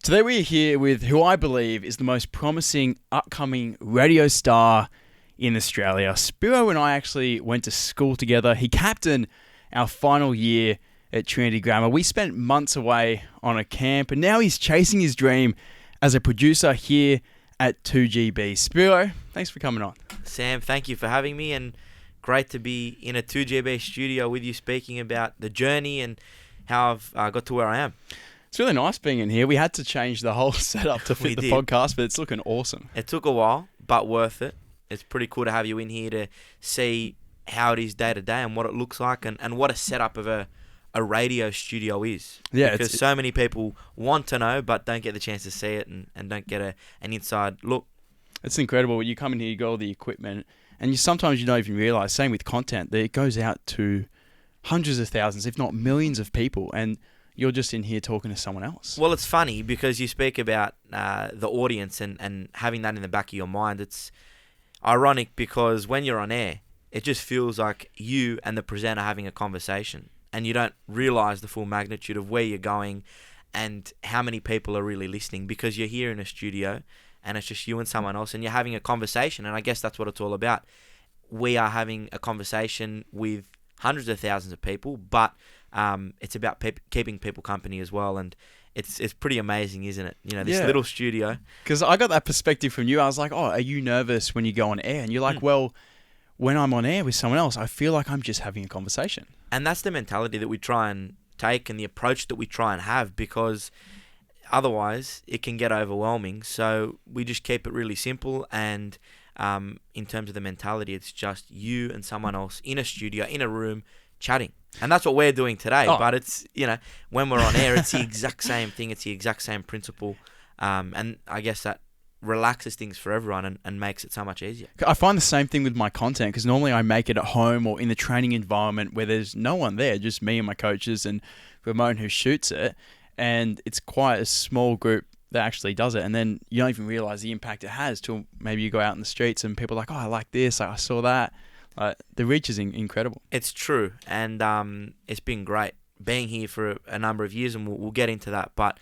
Today we are here with who I believe is the most promising upcoming radio star in Australia. Spiro and I actually went to school together. He captained our final year at Trinity Grammar. We spent months away on a camp, and now he's chasing his dream as a producer here at 2GB. Spiro, thanks for coming on. Sam, thank you for having me, and great to be in a 2GB studio with you speaking about the journey and how I've got to where I am. It's really nice being in here. We had to change the whole setup to fit the podcast, but it's looking awesome. It took a while, but worth it. It's pretty cool to have you in here to see how it is day to day and what it looks like and what a setup of a radio studio is. Yeah, because so many people want to know but don't get the chance to see it and don't get an inside look. It's incredible. You come in here, you got all the equipment, and sometimes you don't even realise, same with content, that it goes out to hundreds of thousands, if not millions of people, and you're just in here talking to someone else. Well, it's funny because you speak about the audience and having that in the back of your mind. It's ironic because when you're on air, it just feels like you and the presenter having a conversation, and you don't realise the full magnitude of where you're going and how many people are really listening, because you're here in a studio and it's just you and someone else and you're having a conversation, and I guess that's what it's all about. We are having a conversation with hundreds of thousands of people, but it's about keeping people company as well, and it's pretty amazing, isn't it? You know, this little studio. Because I got that perspective from you. I was like, oh, are you nervous when you go on air? And you're like, well, when I'm on air with someone else, I feel like I'm just having a conversation. And that's the mentality that we try and take and the approach that we try and have, because otherwise it can get overwhelming. So we just keep it really simple, and in terms of the mentality, it's just you and someone else in a studio, in a room, chatting. And that's what we're doing today. Oh. But it's, when we're on air, it's the exact same thing. It's the exact same principle. And I guess that relaxes things for everyone and makes it so much easier. I find the same thing with my content, because normally I make it at home or in the training environment where there's no one there, just me and my coaches and Ramon who shoots it. And it's quite a small group that actually does it. And then you don't even realize the impact it has till maybe you go out in the streets and people are like, oh, I like this, I saw that. The reach is incredible. It's true, and it's been great being here for a number of years, and we'll get into that, but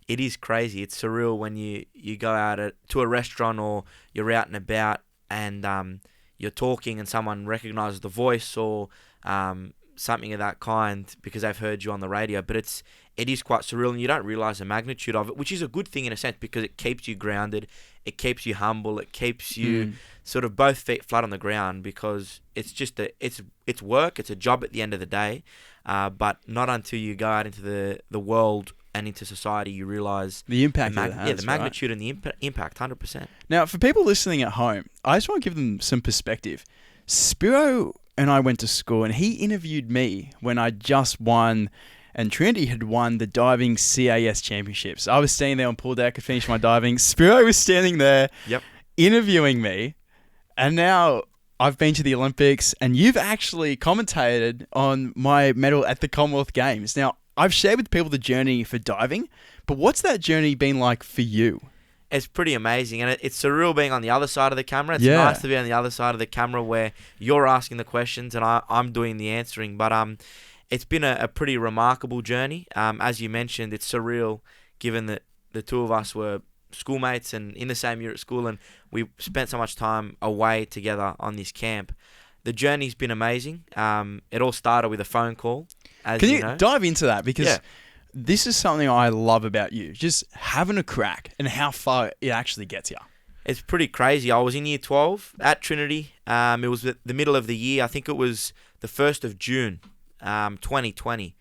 it is crazy. It's surreal when you go out to a restaurant or you're out and about and you're talking and someone recognises the voice or something of that kind because they've heard you on the radio, but it is quite surreal, and you don't realise the magnitude of it, which is a good thing in a sense, because it keeps you grounded, it keeps you humble, it keeps you sort of both feet flat on the ground, because it's just it's work, it's a job at the end of the day, but not until you go out into the world and into society you realise the impact it has, the magnitude, right? And the impact, 100%. Now, for people listening at home, I just want to give them some perspective. Spiro and I went to school, and he interviewed me when I just won, and Trinity had won the diving CAS championships. I was standing there on pool deck, I finished my diving. Spiro was standing there interviewing me, and now I've been to the Olympics, and you've actually commentated on my medal at the Commonwealth Games. Now, I've shared with people the journey for diving, but what's that journey been like for you? It's pretty amazing, and it's surreal being on the other side of the camera. It's nice to be on the other side of the camera where you're asking the questions and I'm doing the answering, but it's been a pretty remarkable journey. As you mentioned, it's surreal given that the two of us were schoolmates and in the same year at school, and we spent so much time away together on this camp. The journey's been amazing. It all started with a phone call. Can you dive into that? Because this is something I love about you, just having a crack and how far it actually gets you. It's pretty crazy. I was in year 12 at Trinity. It was the middle of the year. I think it was the 1st of June, 2020.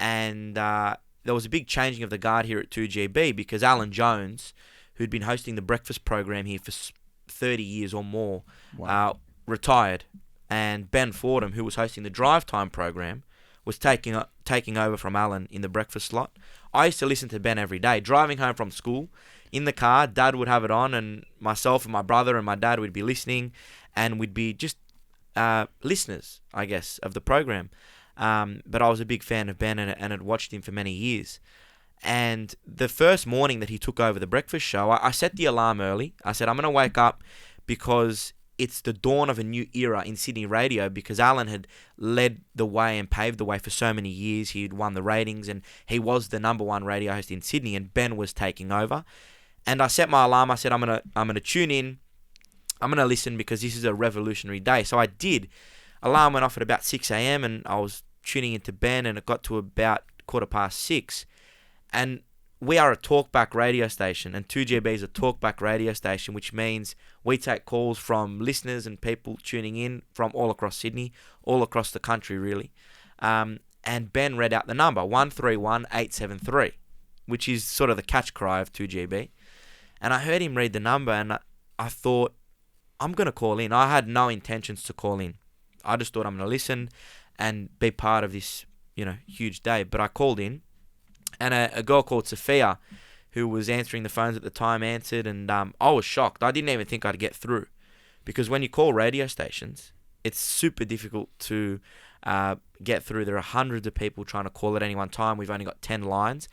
And there was a big changing of the guard here at 2GB because Alan Jones, who'd been hosting the breakfast program here for 30 years or more, retired. And Ben Fordham, who was hosting the drive time program, was taking over from Alan in the breakfast slot. I used to listen to Ben every day, driving home from school. In the car, Dad would have it on, and myself and my brother and my dad would be listening, and we'd be just listeners, I guess, of the program. But I was a big fan of Ben and had watched him for many years. And the first morning that he took over the breakfast show, I set the alarm early. I said, I'm going to wake up because it's the dawn of a new era in Sydney radio because Alan had led the way and paved the way for so many years. He'd won the ratings and he was the number one radio host in Sydney, and Ben was taking over. And I set my alarm. I said, I'm gonna tune in. I'm gonna listen because this is a revolutionary day. So I did. Alarm went off at about 6 a.m. and I was tuning into Ben, and it got to about 6:15. And we are a talkback radio station, and 2GB is a talkback radio station, which means we take calls from listeners and people tuning in from all across Sydney, all across the country, really. And Ben read out the number, 131873, which is sort of the catch cry of 2GB. And I heard him read the number, and I thought, I'm going to call in. I had no intentions to call in. I just thought I'm going to listen and be part of this, huge day. But I called in. And a girl called Sophia, who was answering the phones at the time, answered, and I was shocked. I didn't even think I'd get through, because when you call radio stations, it's super difficult to get through. There are hundreds of people trying to call at any one time. We've only got 10 lines.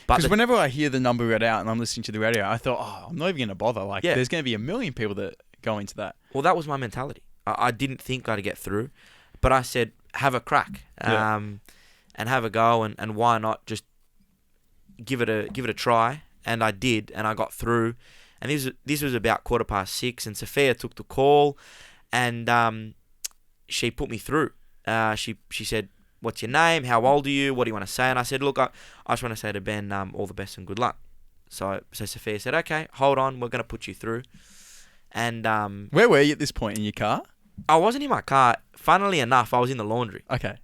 Because whenever I hear the number read out and I'm listening to the radio, I thought, I'm not even going to bother. There's going to be a million people that go into that. Well, that was my mentality. I didn't think I'd get through, but I said, have a crack, and have a go, and why not just give it a try. And I did, and I got through. And this was about 6:15, and Sophia took the call, and she put me through. She said, "What's your name? How old are you? What do you want to say?" And I said, "Look, I just want to say to Ben, all the best and good luck." So Sophia said, "Okay, hold on, we're going to put you through." And where were you at this point? In your car? I wasn't in my car. Funnily enough, I was in the laundry. Okay.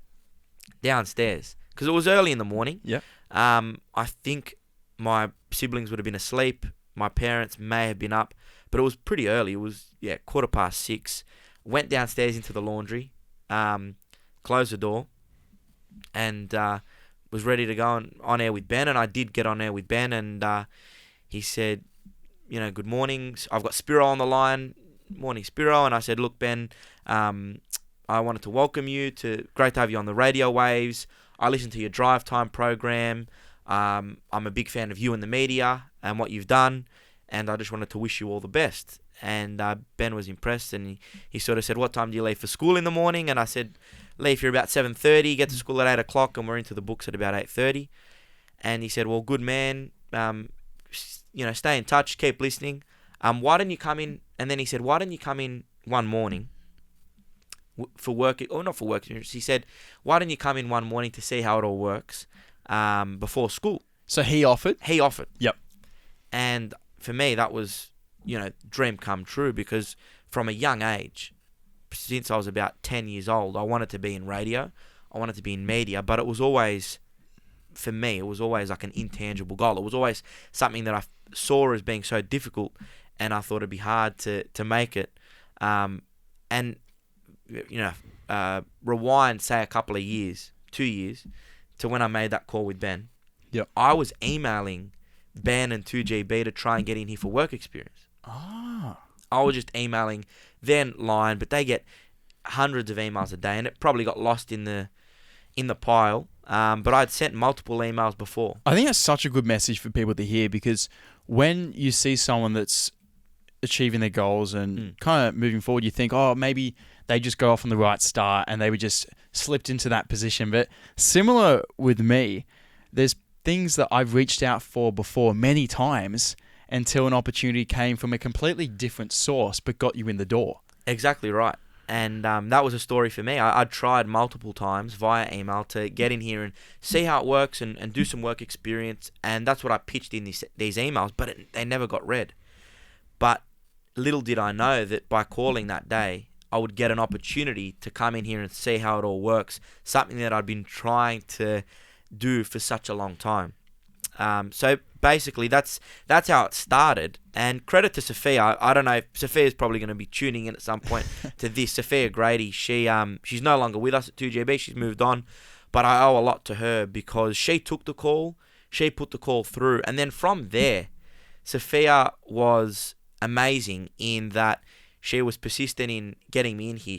Downstairs, because it was early in the morning. Yeah. I think my siblings would have been asleep. My parents may have been up, but it was pretty early. It was 6:15. Went downstairs into the laundry, closed the door, and was ready to go on air with Ben. And I did get on air with Ben, and he said, "Good morning. I've got Spiro on the line. Morning, Spiro." And I said, "Look, Ben, I wanted to welcome you. Great to have you on the radio waves. I listened to your drive time program. I'm a big fan of you and the media and what you've done, and I just wanted to wish you all the best." And Ben was impressed, and he sort of said, "What time do you leave for school in the morning?" And I said, "Leave here about 7:30, get to school at 8 o'clock, and we're into the books at about 8:30. And he said, "Well, good man, stay in touch, keep listening. Why don't you come in?" And then he said, "Why don't you come in one morning for work, or not for work?" He said, "Why don't you come in one morning to see how it all works before school?" So he offered? He offered. Yep. And for me, that was, dream come true, because from a young age, since I was about 10 years old, I wanted to be in radio. I wanted to be in media, but it was always, for me, it was always like an intangible goal. It was always something that I saw as being so difficult, and I thought it'd be hard to make it. Rewind, say, a couple of years, 2 years, to when I made that call with Ben. Yep. I was emailing Ben and 2GB to try and get in here for work experience. Ah. I was just emailing their line, but they get hundreds of emails a day, and it probably got lost in the pile. But I'd sent multiple emails before. I think that's such a good message for people to hear, because when you see someone that's achieving their goals and kind of moving forward, you think, oh, maybe they just go off on the right start and they were just slipped into that position. But similar with me, there's things that I've reached out for before many times until an opportunity came from a completely different source but got you in the door. Exactly right. And that was a story for me. I tried multiple times via email to get in here and see how it works and do some work experience. And that's what I pitched in these emails, but they never got read. But little did I know that by calling that day, I would get an opportunity to come in here and see how it all works, something that I'd been trying to do for such a long time. So basically, that's how it started. And credit to Sophia. I don't know if Sophia's probably going to be tuning in at some point to this. Sophia Grady, she's no longer with us at 2GB. She's moved on. But I owe a lot to her, because she took the call. She put the call through. And then from there, Sophia was amazing in that she was persistent in getting me in here.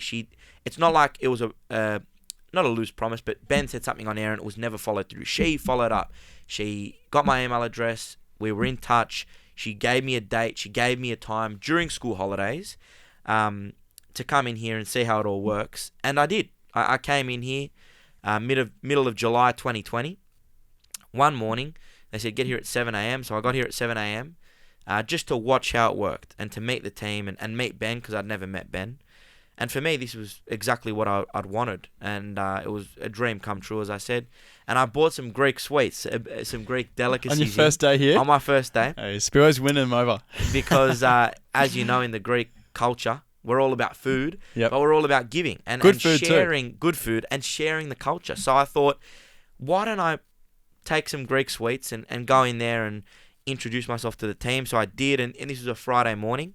It's not like it was not a loose promise, but Ben said something on air and it was never followed through. She followed up. She got my email address. We were in touch. She gave me a date. She gave me a time during school holidays. to come in here and see how it all works. And I did. I came in here middle of July 2020. One morning, they said, get here at 7 a.m. So I got here at 7 a.m. Just to watch how it worked and to meet the team and meet Ben, because I'd never met Ben. And for me, this was exactly what I'd wanted. And it was a dream come true, as I said. And I bought some Greek sweets, some Greek delicacies. On your first day here? On my first day. Hey, Spiro's winning them over. Because, as you know, in the Greek culture, we're all about food, Yep. but we're all about giving and sharing good food and sharing the culture. So I thought, why don't I take some Greek sweets and go in there and introduce myself to the team? So I did, and this was a Friday morning,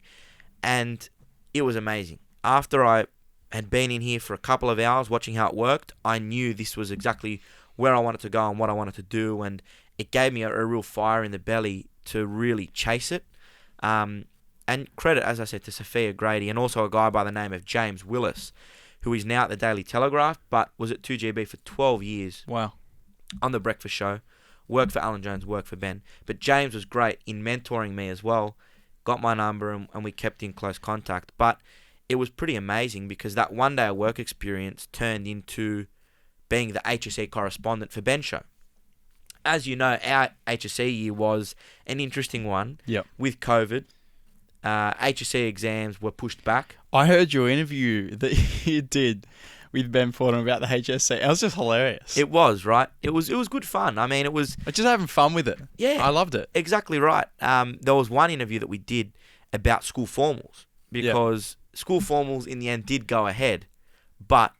and it was amazing. After I had been in here for a couple of hours watching how it worked, I knew this was exactly where I wanted to go and what I wanted to do, and it gave me a real fire in the belly to really chase it. And credit, as I said, to Sophia Grady and also a guy by the name of James Willis, who is now at the Daily Telegraph, but was at 2GB for 12 years. Wow. On the breakfast show. Worked for Alan Jones, worked for Ben. But James was great in mentoring me as well. Got my number and we kept in close contact. But it was pretty amazing because that one day of work experience turned into being the HSE correspondent for Ben's show. As you know, our HSE year was an interesting one. Yep. With COVID. HSC exams were pushed back. I heard your interview that you did with Ben Fordham about the HSC. It was just hilarious. It was, right? It was good fun. I mean, it was... Just having fun with it. Yeah. I loved it. Exactly right. There was one interview that we did about school formals because school formals in the end did go ahead, but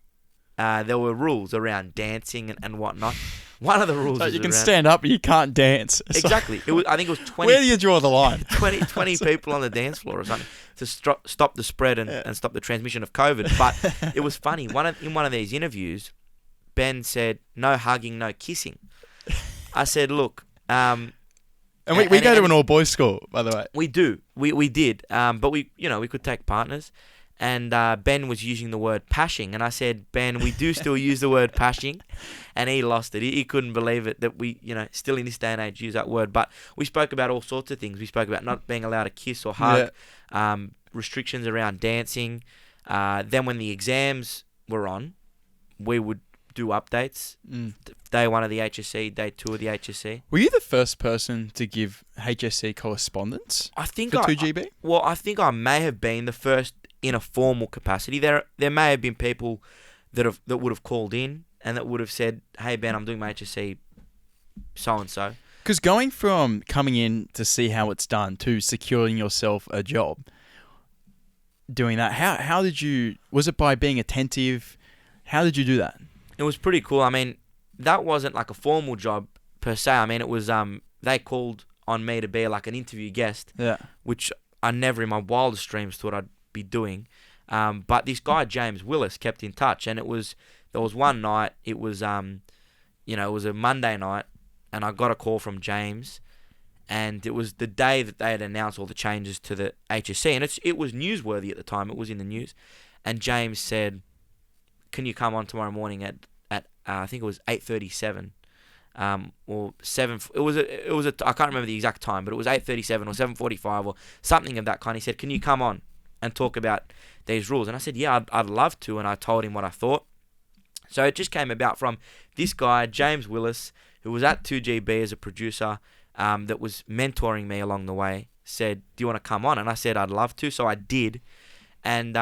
there were rules around dancing and whatnot. One of the rules you can stand up, but you can't dance. Exactly. I think it was 20... Where do you draw the line? 20 people on the dance floor or something to stop the spread and stop the transmission of COVID. But it was funny. In one of these interviews, Ben said, no hugging, no kissing. I said, look... and we go to an all-boys school, by the way. We do. We did. But we could take partners. And Ben was using the word pashing. And I said, Ben, we do still use the word pashing. And he lost it. He couldn't believe it that we, still in this day and age use that word. But we spoke about all sorts of things. We spoke about not being allowed to kiss or hug, restrictions around dancing. Then when the exams were on, we would do updates. Day 1 of the HSC, day 2 of the HSC. Were you the first person to give HSC correspondence for 2GB? I think I may have been the first in a formal capacity. There may have been people that would have called in and that would have said, hey Ben, I'm doing my HSC so-and-so. Because going from coming in to see how it's done to securing yourself a job, doing that, how did you, was it by being attentive? How did you do that? It was pretty cool. I mean, that wasn't like a formal job per se. I mean, it was, they called on me to be like an interview guest, which I never in my wildest dreams thought I'd be doing. But this guy, James Willis, kept in touch. And there was one night, it was a Monday night, and I got a call from James, and it was the day that they had announced all the changes to the HSC, and it was newsworthy at the time. It was in the news. And James said, can you come on tomorrow morning at I think it was 8:37, or 7. It was I can't remember the exact time, but it was 8:37 or 7:45 or something of that kind. He said, can you come on and talk about these rules? And I said, yeah, I'd love to. And I told him what I thought. So it just came about from this guy, James Willis, who was at 2GB as a producer, that was mentoring me along the way, said, do you want to come on? And I said, I'd love to. So I did. And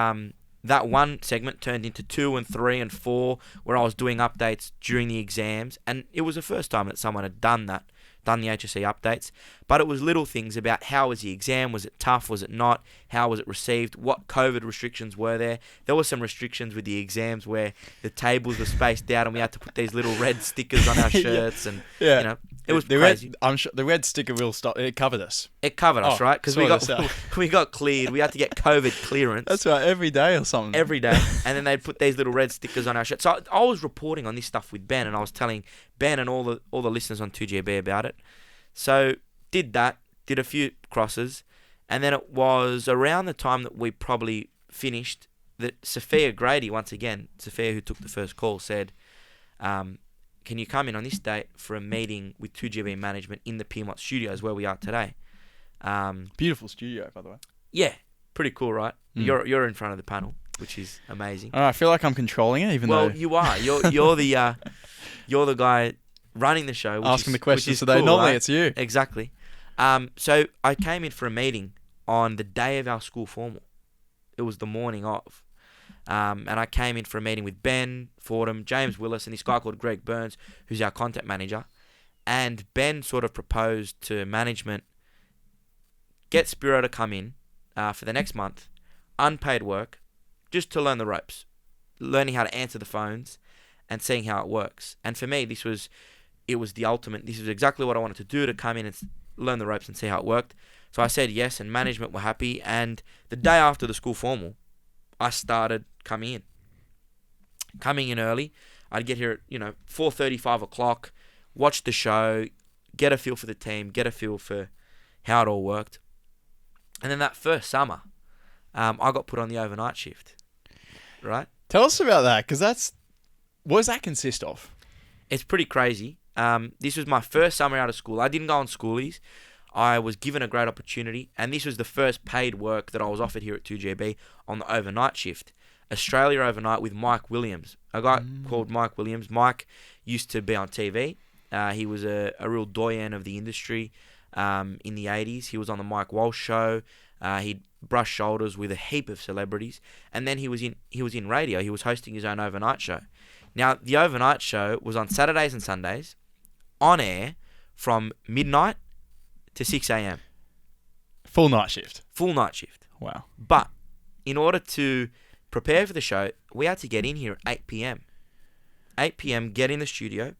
that one segment turned into 2 and 3 and 4, where I was doing updates during the exams. And it was the first time that someone had done the HSC updates. But it was little things about how was the exam, was it tough, was it not, how was it received, what COVID restrictions were there. There were some restrictions with the exams where the tables were spaced out and we had to put these little red stickers on our shirts. And it was crazy. I'm sure the red sticker will stop. It covered us. It covered us, right? Because we got cleared. We had to get COVID clearance. That's right, every day or something. Every day. And then they'd put these little red stickers on our shirts. So I was reporting on this stuff with Ben, and I was telling Ben and all the listeners on 2GB about it. So did that, did a few crosses, and then it was around the time that we probably finished that Sophia Grady, once again, Sophia who took the first call, said, can you come in on this date for a meeting with 2GB management in the Piedmont studios where we are today? Beautiful studio, by the way. Yeah, pretty cool, right? You're in front of the panel. which is amazing. I feel like I'm controlling it, even Well, though you are. You're the guy running the show. Asking the questions which is today. cool, Normally right? it's you. Exactly. So I came in for a meeting on the day of our school formal. It was the morning of. And I came in for a meeting with Ben Fordham, James Willis, and this guy called Greg Burns, who's our content manager. And Ben sort of proposed to management, get Spiro to come in for the next month, unpaid work, just to learn the ropes, learning how to answer the phones and seeing how it works. And for me, it was the ultimate. This is exactly what I wanted to do, to come in and learn the ropes and see how it worked. So I said yes, and management were happy. And the day after the school formal, I started coming in early. I'd get here at 4:30, 5 o'clock, watch the show, get a feel for the team, get a feel for how it all worked. And then that first summer, I got put on the overnight shift. Right? Tell us about that, because what does that consist of? It's pretty crazy. This was my first summer out of school. I didn't go on schoolies. I was given a great opportunity, and this was the first paid work that I was offered here at 2GB on the overnight shift. Australia Overnight with Mike Williams, a guy called Mike Williams. Mike used to be on TV. He was a real doyen of the industry in the 80s. He was on the Mike Walsh Show. He'd brush shoulders with a heap of celebrities, and then he was in radio. He was hosting his own overnight show. Now, the overnight show was on Saturdays and Sundays, on air from midnight to 6 a.m. Full night shift. Full night shift. Wow. But in order to prepare for the show, we had to get in here at 8 p.m. 8 p.m., get in the studio,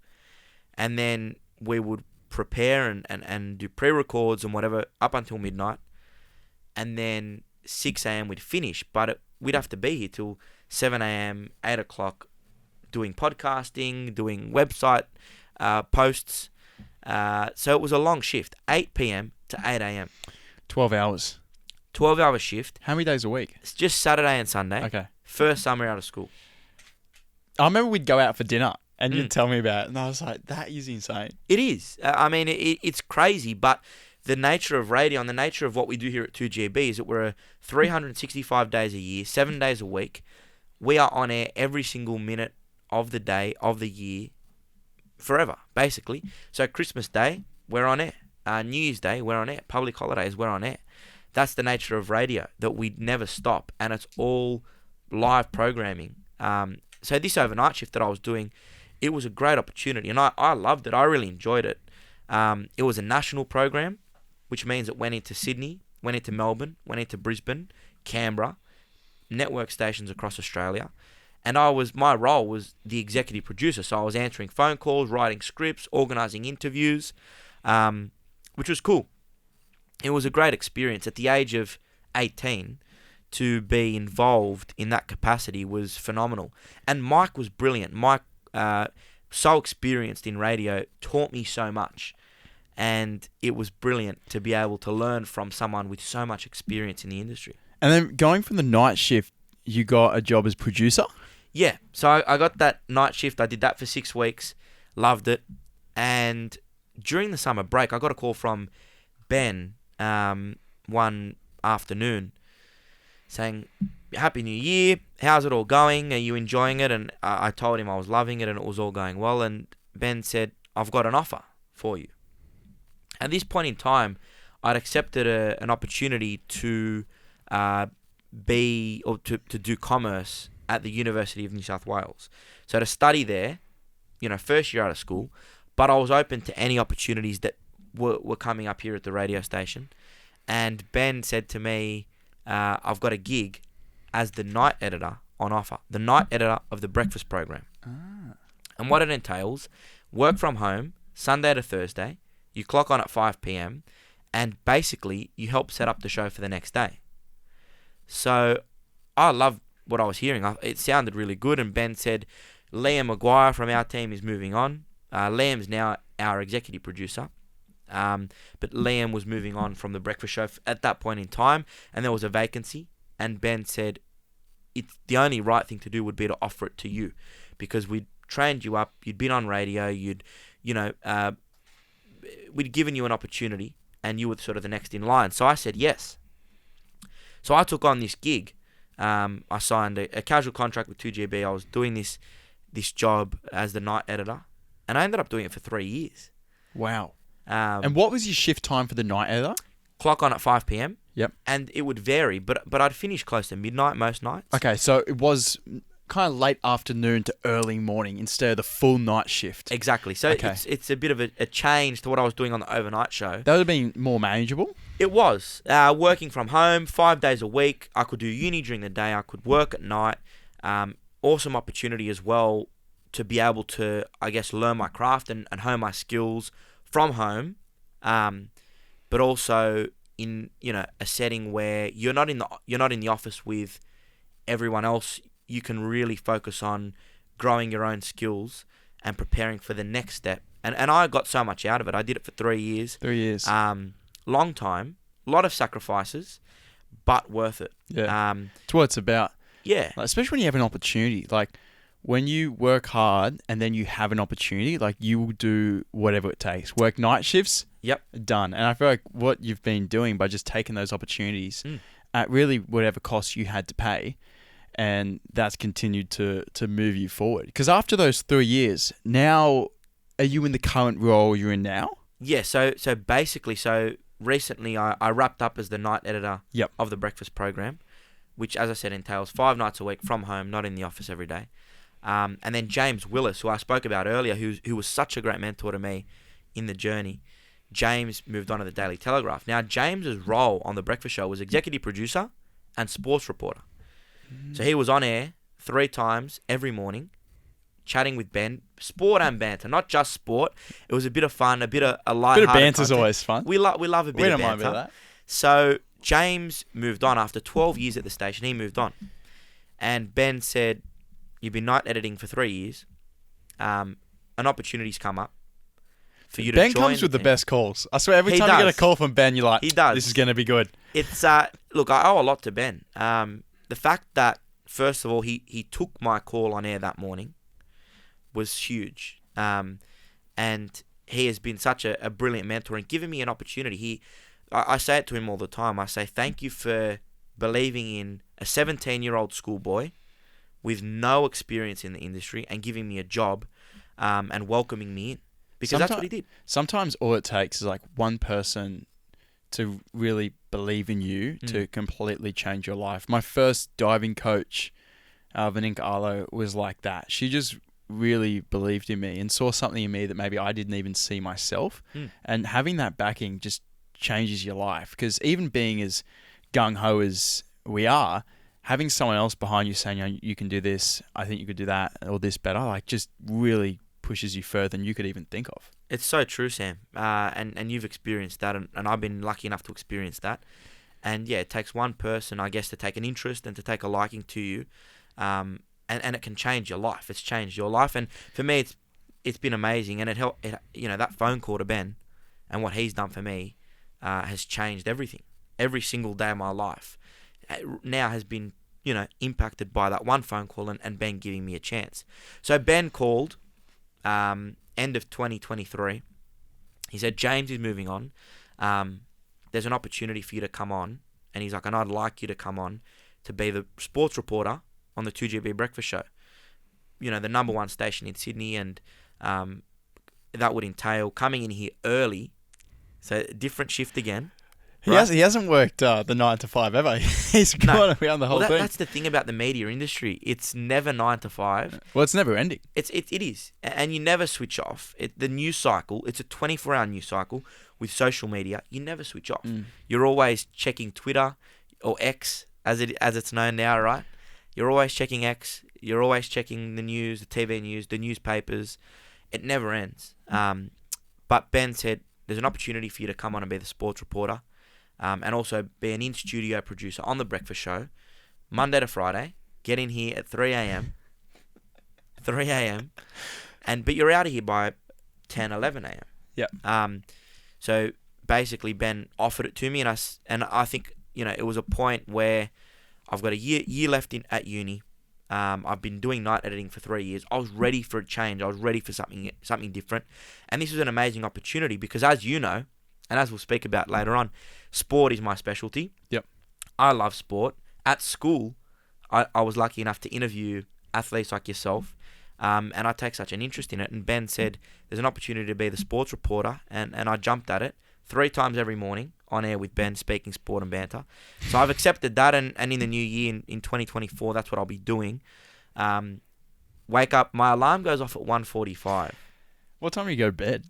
and then we would prepare and do pre-records and whatever up until midnight. And then 6 a.m. we'd finish, but we'd have to be here till 7 a.m., 8 o'clock, doing podcasting, doing website posts. So it was a long shift, 8 p.m. to 8 a.m. 12 hours. 12-hour shift. How many days a week? It's just Saturday and Sunday. Okay. First summer out of school. I remember we'd go out for dinner, and you'd tell me about it, and I was like, that is insane. It is. It's crazy, but the nature of radio and the nature of what we do here at 2GB is that we're 365 days a year, 7 days a week. We are on air every single minute of the day, of the year, forever, basically. So Christmas Day, we're on air. New Year's Day, we're on air. Public holidays, we're on air. That's the nature of radio, that we never stop, and it's all live programming. So this overnight shift that I was doing, it was a great opportunity, and I loved it. I really enjoyed it. It was a national program, which means it went into Sydney, went into Melbourne, went into Brisbane, Canberra, network stations across Australia. And my role was the executive producer, so I was answering phone calls, writing scripts, organising interviews, which was cool. It was a great experience. At the age of 18, to be involved in that capacity was phenomenal. And Mike was brilliant. Mike, so experienced in radio, taught me so much. And it was brilliant to be able to learn from someone with so much experience in the industry. And then going from the night shift, you got a job as producer? Yeah. So I got that night shift. I did that for 6 weeks. Loved it. And during the summer break, I got a call from Ben one afternoon saying, Happy New Year. How's it all going? Are you enjoying it? And I told him I was loving it and it was all going well. And Ben said, I've got an offer for you. At this point in time, I'd accepted an opportunity to do commerce at the University of New South Wales. So to study there, first year out of school, but I was open to any opportunities that were coming up here at the radio station. And Ben said to me, I've got a gig as the night editor on offer, the night editor of the breakfast program. And what it entails, work from home, Sunday to Thursday, you clock on at 5 p.m, and basically you help set up the show for the next day. So I loved what I was hearing. It sounded really good, and Ben said, Liam Maguire from our team is moving on. Liam's now our executive producer. But Liam was moving on from the breakfast show at that point in time, and there was a vacancy, and Ben said, the only right thing to do would be to offer it to you, because we'd trained you up, you'd been on radio, we'd given you an opportunity, and you were sort of the next in line. So I said yes. So I took on this gig I signed a casual contract with 2GB. I was doing this job as the night editor, and I ended up doing it for 3 years. Wow. And what was your shift time for the night editor? Clock on at 5 p.m. Yep. And it would vary, but I'd finish close to midnight most nights. Okay, so it was kind of late afternoon to early morning instead of the full night shift. Exactly. So it's a bit of a change to what I was doing on the overnight show. That would have been more manageable? It was. Working from home 5 days a week. I could do uni during the day. I could work at night. Awesome opportunity as well to be able to, I guess, learn my craft and hone my skills from home. But also in a setting where you're not in the office with everyone else. You can really focus on growing your own skills and preparing for the next step. And I got so much out of it. I did it for 3 years. 3 years. Long time, a lot of sacrifices, but worth it. Yeah. It's what it's about. Yeah. Like, especially when you have an opportunity. Like, when you work hard and then you have an opportunity, like, you will do whatever it takes. Work night shifts. Yep. Done. And I feel like what you've been doing by just taking those opportunities at really whatever cost you had to pay, and that's continued to move you forward. Because after those 3 years, now, are you in the current role you're in now? Yeah, so basically, recently I wrapped up as the night editor of the breakfast program, which, as I said, entails 5 nights a week from home, not in the office every day. And then James Willis, who I spoke about earlier, who was such a great mentor to me in the journey, James moved on to the Daily Telegraph. Now, James's role on the breakfast show was executive producer and sports reporter. So he was on air 3 times every morning, chatting with Ben, sport and banter, not just sport. It was a bit of fun, a light-hearted Bit of banter's content. always fun. We love a bit of banter. We don't mind about that. So James moved on after 12 years at the station. He moved on, and Ben said, "You've been night editing for 3 years. An opportunity's come up for you to join." Ben comes with the best calls. I swear, every He time you does. get a call from Ben, you're like, He does. this is going to be good. It's look, I owe a lot to Ben. The fact that, first of all, he took my call on air that morning was huge. And he has been such a brilliant mentor and given me an opportunity. I say it to him all the time. I say, thank you for believing in a 17-year-old schoolboy with no experience in the industry and giving me a job and welcoming me in. Because that's what he did. Sometimes all it takes is like one person to really believe in you to completely change your life. My first diving coach, Vaninka Arlo, was like that. She just really believed in me and saw something in me that maybe I didn't even see myself. And having that backing just changes your life. Because even being as gung-ho as we are, having someone else behind you saying, you can do this, I think you could do that, or this better, like, just really pushes you further than you could even think of. It's so true, Sam. And you've experienced that, and I've been lucky enough to experience that. And yeah, it takes one person, I guess, to take an interest and to take a liking to you. And it can change your life. It's changed your life. And for me, it's been amazing. And it helped, that phone call to Ben and what he's done for me has changed everything. Every single day of my life now has been, impacted by that one phone call and Ben giving me a chance. So Ben called end of 2023. He said, James is moving on. There's an opportunity for you to come on. And he's like, and I'd like you to come on to be the sports reporter on the 2GB breakfast show. The #1 station in Sydney. And that would entail coming in here early. So different shift again. He hasn't worked the 9 to 5 ever. He's gone around the whole thing. That's the thing about the media industry. It's never 9 to 5. Well, it's never ending. It is. And you never switch off. The news cycle, it's a 24-hour news cycle with social media. You never switch off. You're always checking Twitter or X as it's known now, right? You're always checking X. You're always checking the news, the TV news, the newspapers. It never ends. But Ben said, there's an opportunity for you to come on and be the sports reporter. And also be an in-studio producer on the breakfast show, Monday to Friday. Get in here at 3 a.m. 3 a.m. But you're out of here by 10, 11 a.m. Yeah. So basically, Ben offered it to me, and I think it was a point where I've got a year left at uni. I've been doing night editing for 3 years. I was ready for a change. I was ready for something different, and this was an amazing opportunity because, as you know, and as we'll speak about later on, sport is my specialty. Yep. I love sport. At school, I was lucky enough to interview athletes like yourself, and I take such an interest in it. And Ben said there's an opportunity to be the sports reporter, and I jumped at it 3 times every morning on air with Ben, speaking sport and banter. So I've accepted that, and in the new year, in 2024, that's what I'll be doing. Wake up, my alarm goes off at 1:45. What time do you go to bed?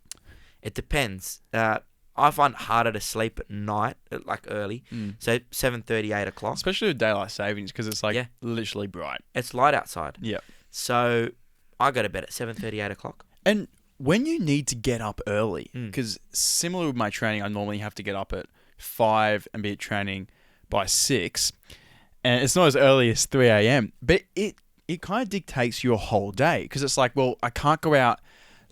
It depends. I find it harder to sleep at night, like early. So 7:30, 8 o'clock. Especially with daylight savings, because it's literally bright. It's light outside. Yeah. So I go to bed at 7:30, 8 o'clock. And when you need to get up early, because similar with my training, I normally have to get up at 5 and be at training by 6. And it's not as early as 3 a.m., but it kind of dictates your whole day, because it's like, well, I can't go out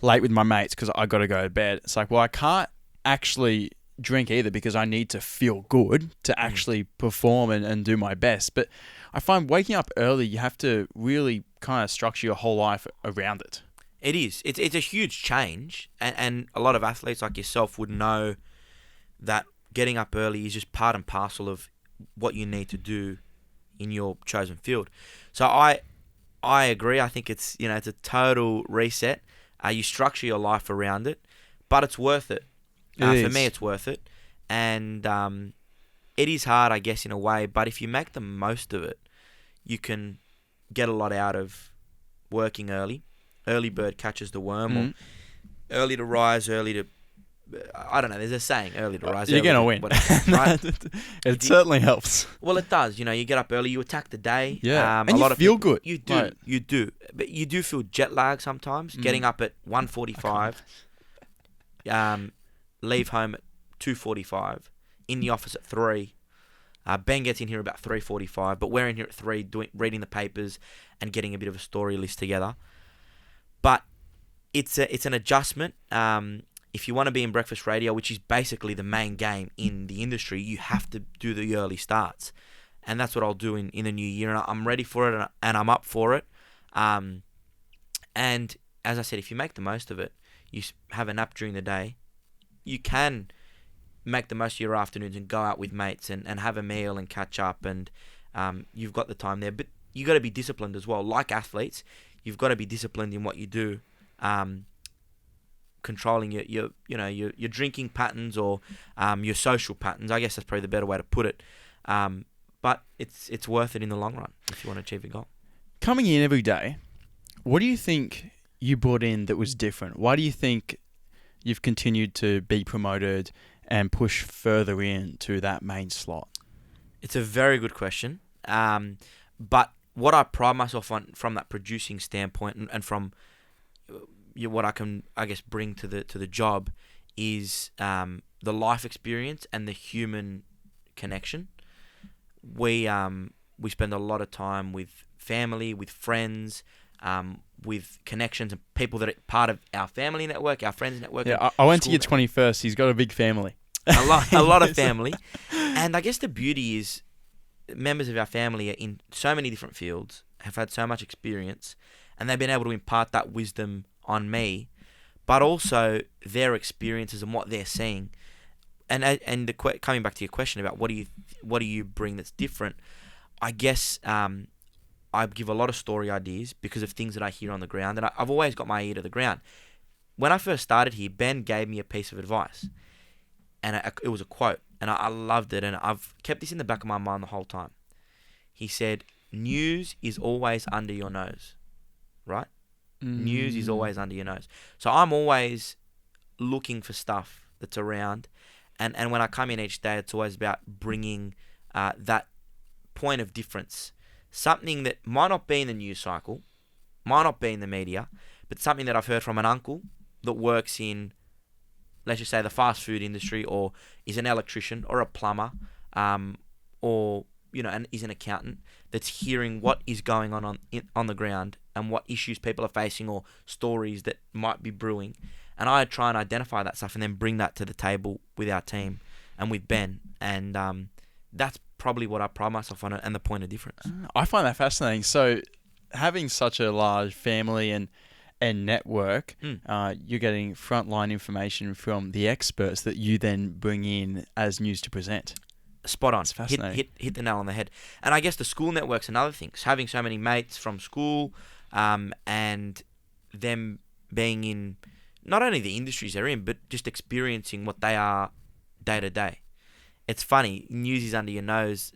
late with my mates because I got to go to bed. It's like, well, I can't actually drink either because I need to feel good to actually perform and do my best. But I find waking up early, you have to really kind of structure your whole life around it. It is. It's a huge change, and a lot of athletes like yourself would know that getting up early is just part and parcel of what you need to do in your chosen field. So I agree. I think it's a total reset. You structure your life around it, but it's worth it. For me, it's worth it. And it is hard, I guess, in a way, but if you make the most of it, you can get a lot out of working early. Early bird catches the worm, or early to rise, early to... I don't know, there's a saying, early to rise. You're going to win. Whatever, right? It certainly helps. Well, it does. You get up early, you attack the day. Yeah, and you feel good. You do, right. You do. But you do feel jet lag sometimes, getting up at 1:45, leave home at 2:45, in the office at 3. Ben gets in here about 3:45, but we're in here at 3 reading the papers and getting a bit of a story list together. But it's an adjustment. If you want to be in breakfast radio, which is basically the main game in the industry, you have to do the early starts. And that's what I'll do in the new year. And I'm ready for it, and I'm up for it. And as I said, if you make the most of it, you have a nap during the day, you can make the most of your afternoons and go out with mates and have a meal and catch up, and you've got the time there. But you got to be disciplined as well. Like athletes, you've got to be disciplined in what you do, controlling your drinking patterns or your social patterns. I guess that's probably the better way to put it. But it's worth it in the long run if you want to achieve a goal. Coming in every day, what do you think you brought in that was different? Why do you think you've continued to be promoted and push further into that main slot? It's a very good question. But what I pride myself on from that producing standpoint and from what I can, I guess, bring to the job is the life experience and the human connection. We spend a lot of time with family, with friends, with connections and people that are part of our family network, our friends network. Yeah, I went to your 21st. He's got a big family. A lot of family. And I guess the beauty is members of our family are in so many different fields, have had so much experience, and they've been able to impart that wisdom on me, but also their experiences and what they're seeing. And coming back to your question about what do you bring that's different, I guess I give a lot of story ideas because of things that I hear on the ground, and I've always got my ear to the ground. When I first started here, Ben gave me a piece of advice, and it was a quote, and I loved it, and I've kept this in the back of my mind the whole time. He said, "News is always under your nose," right? News is always under your nose. So I'm always looking for stuff that's around, and when I come in each day, it's always about bringing that point of difference. Something that might not be in the news cycle, might not be in the media, but something that I've heard from an uncle that works in, let's just say, the fast food industry, or is an electrician or a plumber, or and is an accountant, that's hearing what is going on the ground and what issues people are facing or stories that might be brewing. And I try and identify that stuff and then bring that to the table with our team and with Ben. And that's probably what I pride myself on and the point of difference. I find that fascinating. So having such a large family and network, you're getting frontline information from the experts that you then bring in as news to present. Spot on. It's fascinating. Hit the nail on the head. And I guess the school network's another thing. So having so many mates from school, and them being in not only the industries they're in, but just experiencing what they are day to day. It's funny. News is under your nose.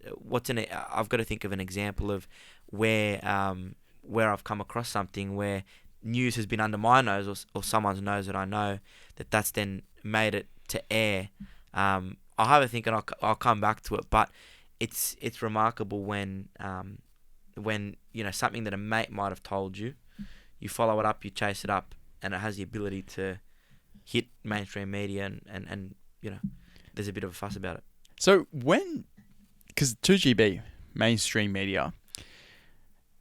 I've got to think of an example of where I've come across something where news has been under my nose or someone's nose that I know that's then made it to air. I'll have a think and I'll come back to it. But it's remarkable when something that a mate might have told you, you follow it up, you chase it up, and it has the ability to hit mainstream media and there's a bit of a fuss about it. So because 2GB, mainstream media,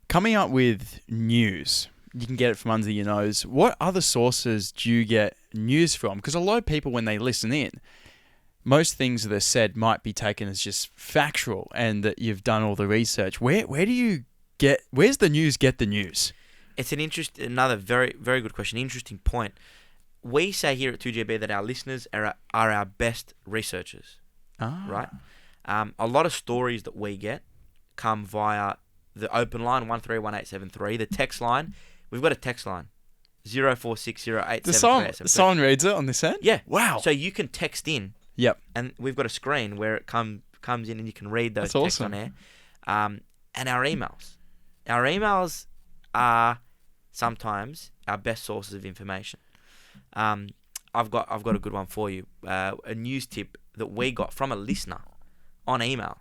coming up with news, you can get it from under your nose. What other sources do you get news from? Because a lot of people, when they listen in, most things that are said might be taken as just factual and that you've done all the research. Where's the news get the news? It's another very, very good question. Interesting point. We say here at 2GB that our listeners are our best researchers. Right? A lot of stories that we get come via the open line 131873, the text line. We've got a text line 0460873873. Someone reads it on this end? Yeah. Wow. So you can text in. Yep. And we've got a screen where it comes in and you can read those That's texts awesome. on air. And our emails. Our emails are sometimes our best sources of information. I've got a good one for you. A news tip that we got from a listener on email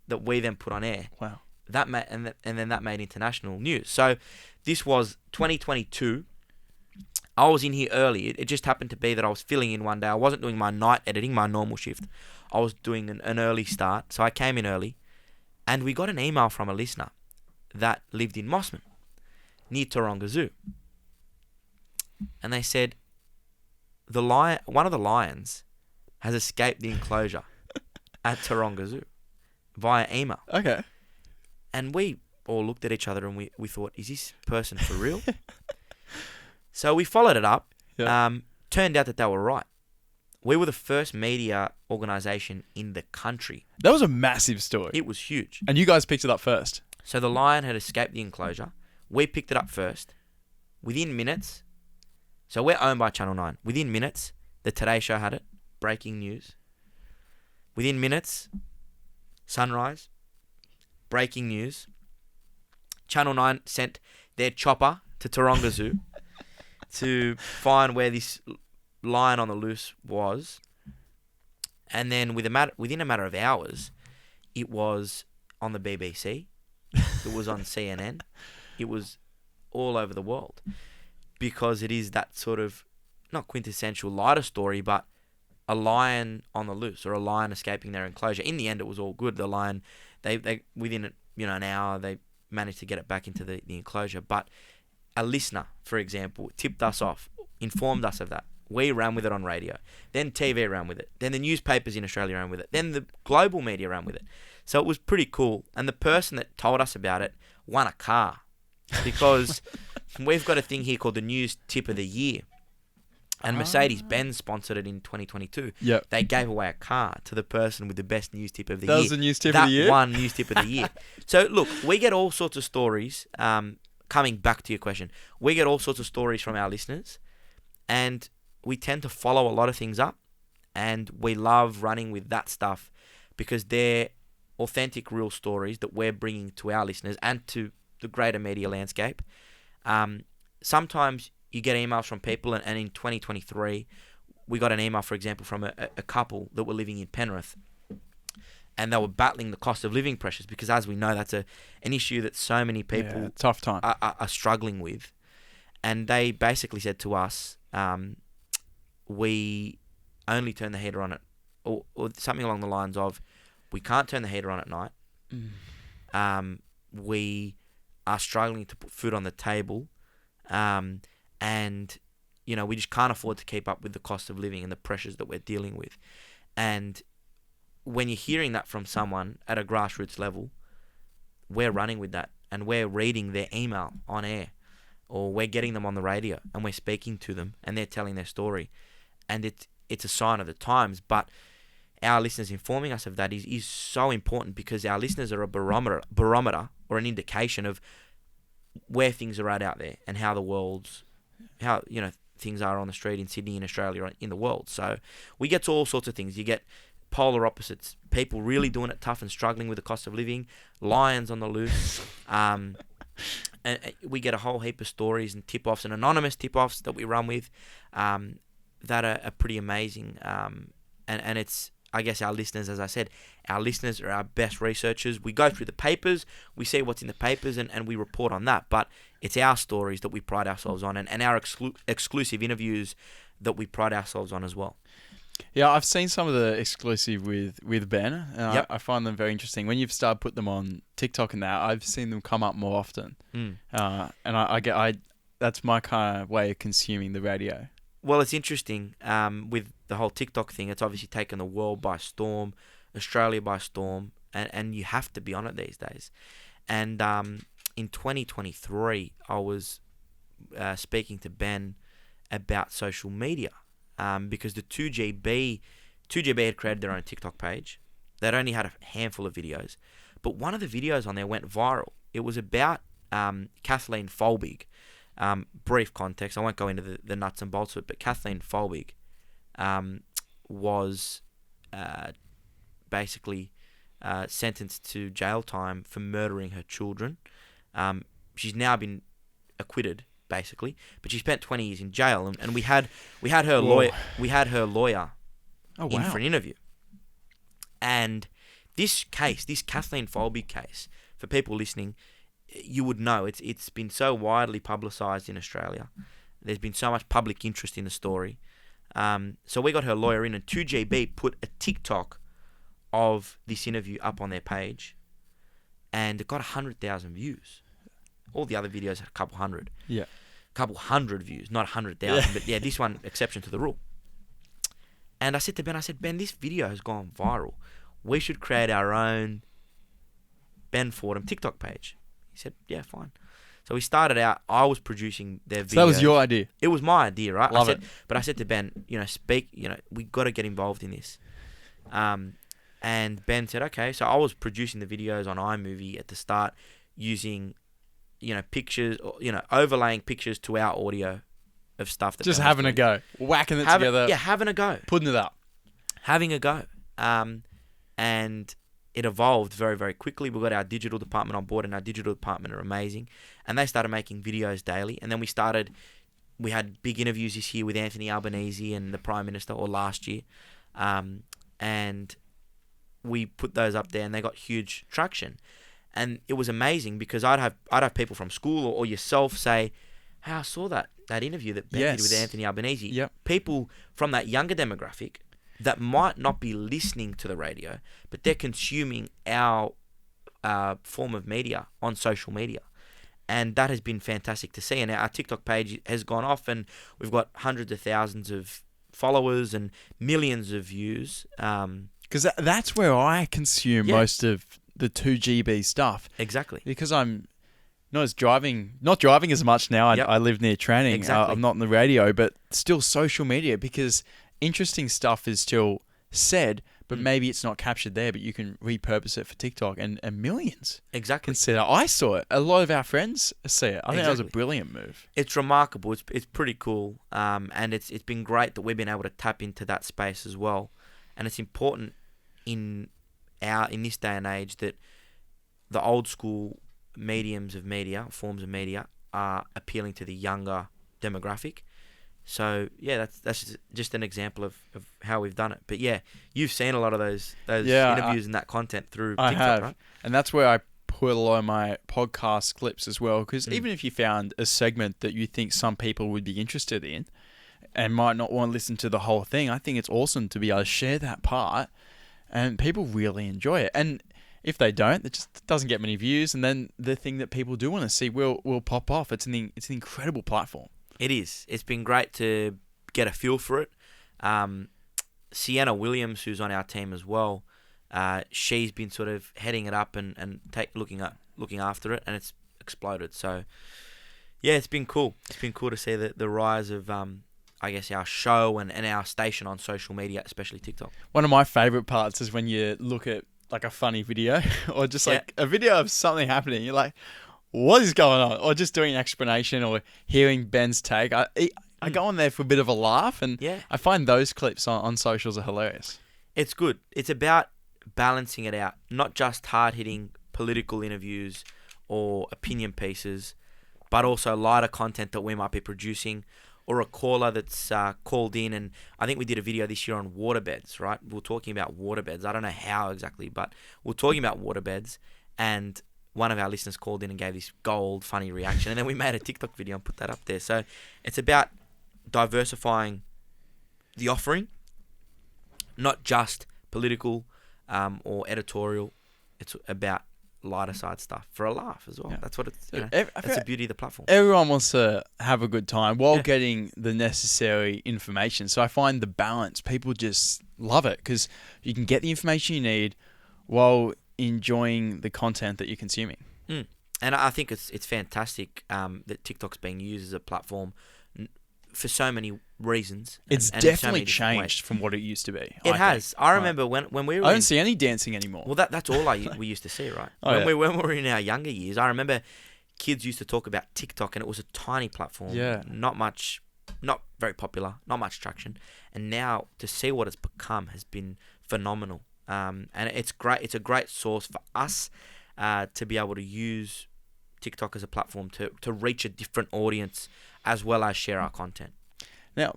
that we then put on air. Wow. And then that made international news. So this was 2022. I was in here early. It just happened to be that I was filling in one day. I wasn't doing my night editing, my normal shift. I was doing an early start. So I came in early. And we got an email from a listener that lived in Mossman, near Taronga Zoo. And they said, one of the lions has escaped the enclosure at Taronga Zoo via email. Okay. And we all looked at each other and we thought, is this person for real? So we followed it up. Yep. Turned out that they were right. We were the first media organisation in the country. That was a massive story. It was huge. And you guys picked it up first. So the lion had escaped the enclosure. We picked it up first. Within minutes, so we're owned by Channel 9. Within minutes, the Today Show had it. Breaking news. Within minutes, Sunrise. Breaking news. Channel 9 sent their chopper to Taronga Zoo to find where this lion on the loose was. And then within a matter of hours, it was on the BBC. It was on CNN. It was all over the world. Because it is that sort of, not quintessential lighter story, but a lion on the loose or a lion escaping their enclosure. In the end, it was all good. The lion, they within an hour, they managed to get it back into the enclosure. But a listener, for example, tipped us off, informed us of that. We ran with it on radio. Then TV ran with it. Then the newspapers in Australia ran with it. Then the global media ran with it. So it was pretty cool. And the person that told us about it won a car. Because we've got a thing here called the News Tip of the Year. And Mercedes-Benz sponsored it in 2022. Yep. They gave away a car to the person with the best news tip of the year. That was the news tip of the year? That one news tip of the year. So, look, we get all sorts of stories. Coming back to your question, we get all sorts of stories from our listeners. And we tend to follow a lot of things up. And we love running with that stuff because they're authentic, real stories that we're bringing to our listeners and to the greater media landscape. Sometimes you get emails from people, and in 2023, we got an email, for example, from a couple that were living in Penrith, and they were battling the cost of living pressures because, as we know, that's an issue that so many people tough time. are struggling with. And they basically said to us, we only turn the heater on at, or something along the lines of, we can't turn the heater on at night. We are struggling to put food on the table. And, we just can't afford to keep up with the cost of living and the pressures that we're dealing with. And when you're hearing that from someone at a grassroots level, we're running with that and we're reading their email on air, or we're getting them on the radio and we're speaking to them and they're telling their story. And it's a sign of the times. But our listeners informing us of that is so important, because our listeners are a barometer or an indication of where things are at out there and how things are on the street in Sydney, in Australia, or in the world. So we get to all sorts of things. You get polar opposites, people really doing it tough and struggling with the cost of living, lions on the loose, and we get a whole heap of stories and tip-offs and anonymous tip-offs that we run with that are pretty amazing. And it's, I guess, our listeners, as I said, our listeners are our best researchers. We go through the papers, we see what's in the papers, and we report on that. But it's our stories that we pride ourselves on, and our exclusive interviews that we pride ourselves on as well. Yeah, I've seen some of the exclusive with Ben, and Yep. I find them very interesting. When you've started putting them on TikTok and that, I've seen them come up more often. And I that's my kind of way of consuming the radio. Well, it's interesting with the whole TikTok thing. It's obviously taken the world by storm, Australia by storm, and you have to be on it these days. And in 2023, I was speaking to Ben about social media. Because the 2GB had created their own TikTok page. They'd only had a handful of videos, but one of the videos on there went viral. It was about Kathleen Folbig. Brief context, I won't go into the nuts and bolts of it, but Kathleen Folbig was basically sentenced to jail time for murdering her children. She's now been acquitted, basically, but she spent 20 years in jail, and we had her lawyer in for an interview. And this Kathleen Folbig case, for people listening, you would know it's been so widely publicised in Australia. There's been so much public interest in the story. So we got her lawyer in, and 2GB put a TikTok of this interview up on their page, and it got 100,000 views. All the other videos had a couple hundred. Yeah. Couple hundred views, not 100,000, but yeah, this one, exception to the rule. And I said to Ben, Ben, this video has gone viral. We should create our own Ben Fordham TikTok page. He said, yeah, fine. So we started out, I was producing their videos. So that was your idea? It was my idea, right? Love it. But I said to Ben, we got to get involved in this. And Ben said, okay. So I was producing the videos on iMovie at the start, using pictures, or, overlaying pictures to our audio of stuff that just having a go, whacking it together. Yeah, having a go, putting it up, having a go. And it evolved very, very quickly. We got our digital department on board, and our digital department are amazing. And they started making videos daily. And then we had big interviews this year with Anthony Albanese and the Prime Minister, or last year. And we put those up there, and they got huge traction. And it was amazing, because I'd have people from school or yourself say, hey, I saw that interview that Ben did with Anthony Albanese. Yep. People from that younger demographic that might not be listening to the radio, but they're consuming our form of media on social media. And that has been fantastic to see. And our TikTok page has gone off, and we've got hundreds of thousands of followers and millions of views. Because that's where I consume most of the 2GB stuff. Exactly. Because I'm not driving as much now. I live near Tranning. Exactly. I'm not on the radio, but still social media, because interesting stuff is still said, but maybe it's not captured there, but you can repurpose it for TikTok, and millions Exactly. can see that. I saw it. A lot of our friends see it. I think that was a brilliant move. It's remarkable. It's pretty cool. And it's been great that we've been able to tap into that space as well. And it's important in this day and age that the old school forms of media are appealing to the younger demographic. So yeah, that's just an example of how we've done it. But yeah, you've seen a lot of those interviews and that content through TikTok, I have, right? And that's where I put a lot of my podcast clips as well. Because even if you found a segment that you think some people would be interested in and might not want to listen to the whole thing, I think it's awesome to be able to share that part, and people really enjoy it. And if they don't, it just doesn't get many views, and then the thing that people do want to see will pop off. It's an incredible platform. It is. It's been great to get a feel for it. Sienna Williams, who's on our team as well, she's been sort of heading it up and looking after it, and it's exploded. So yeah, it's been cool. It's been cool to see the rise of I guess, our show and our station on social media, especially TikTok. One of my favorite parts is when you look at like a funny video or just like a video of something happening. You're like, what is going on? Or just doing an explanation or hearing Ben's take. I go on there for a bit of a laugh, and I find those clips on socials are hilarious. It's good. It's about balancing it out, not just hard-hitting political interviews or opinion pieces, but also lighter content that we might be producing, or a caller that's called in. And I think we did a video this year on waterbeds, right? We were talking about waterbeds. I don't know how exactly, but we were talking about waterbeds, and one of our listeners called in and gave this gold funny reaction, and then we made a TikTok video and put that up there. So it's about diversifying the offering, not just political or editorial. It's about lighter side stuff for a laugh as well. Yeah. That's what it's. That's the beauty of the platform. Everyone wants to have a good time while getting the necessary information. So I find the balance. People just love it because you can get the information you need while enjoying the content that you're consuming. And I think it's fantastic that TikTok's being used as a platform for so many reasons. It's definitely changed from what it used to be. It has. I remember when we were. I don't see any dancing anymore. Well, that's all we used to see, right? When we were in our younger years, I remember kids used to talk about TikTok, and it was a tiny platform. Yeah. Not very popular, not much traction. And now to see what it's become has been phenomenal. And it's great. It's a great source for us to be able to use TikTok as a platform to reach a different audience as well as share our content. Now,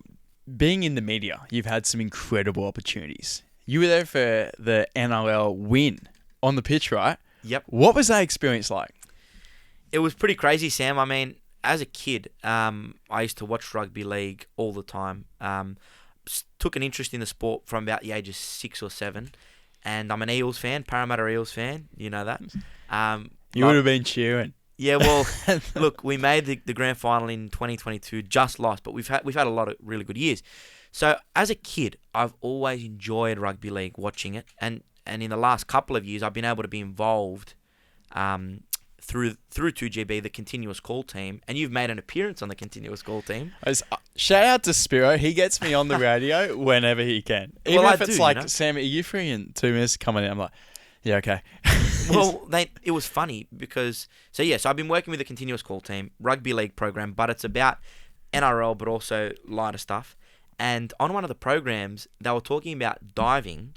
being in the media, you've had some incredible opportunities. You were there for the NRL win on the pitch, right? Yep. What was that experience like? It was pretty crazy, Sam. I mean, as a kid, I used to watch rugby league all the time. Took an interest in the sport from about the age of 6 or 7. And I'm an Eels fan, Parramatta Eels fan. You know that. You would have been cheering. Yeah, well, look, we made the grand final in 2022, just lost, but we've had a lot of really good years. So as a kid, I've always enjoyed rugby league, watching it, and in the last couple of years, I've been able to be involved through 2GB, the continuous call team, and you've made an appearance on the continuous call team. Shout out to Spiro. He gets me on the radio whenever he can. Even if it's like, Sam, are you free in 2 minutes? Come on in. I'm like, yeah, okay. Well, it was funny because... So I've been working with the continuous call team, rugby league program, but it's about NRL, but also lighter stuff. And on one of the programs, they were talking about diving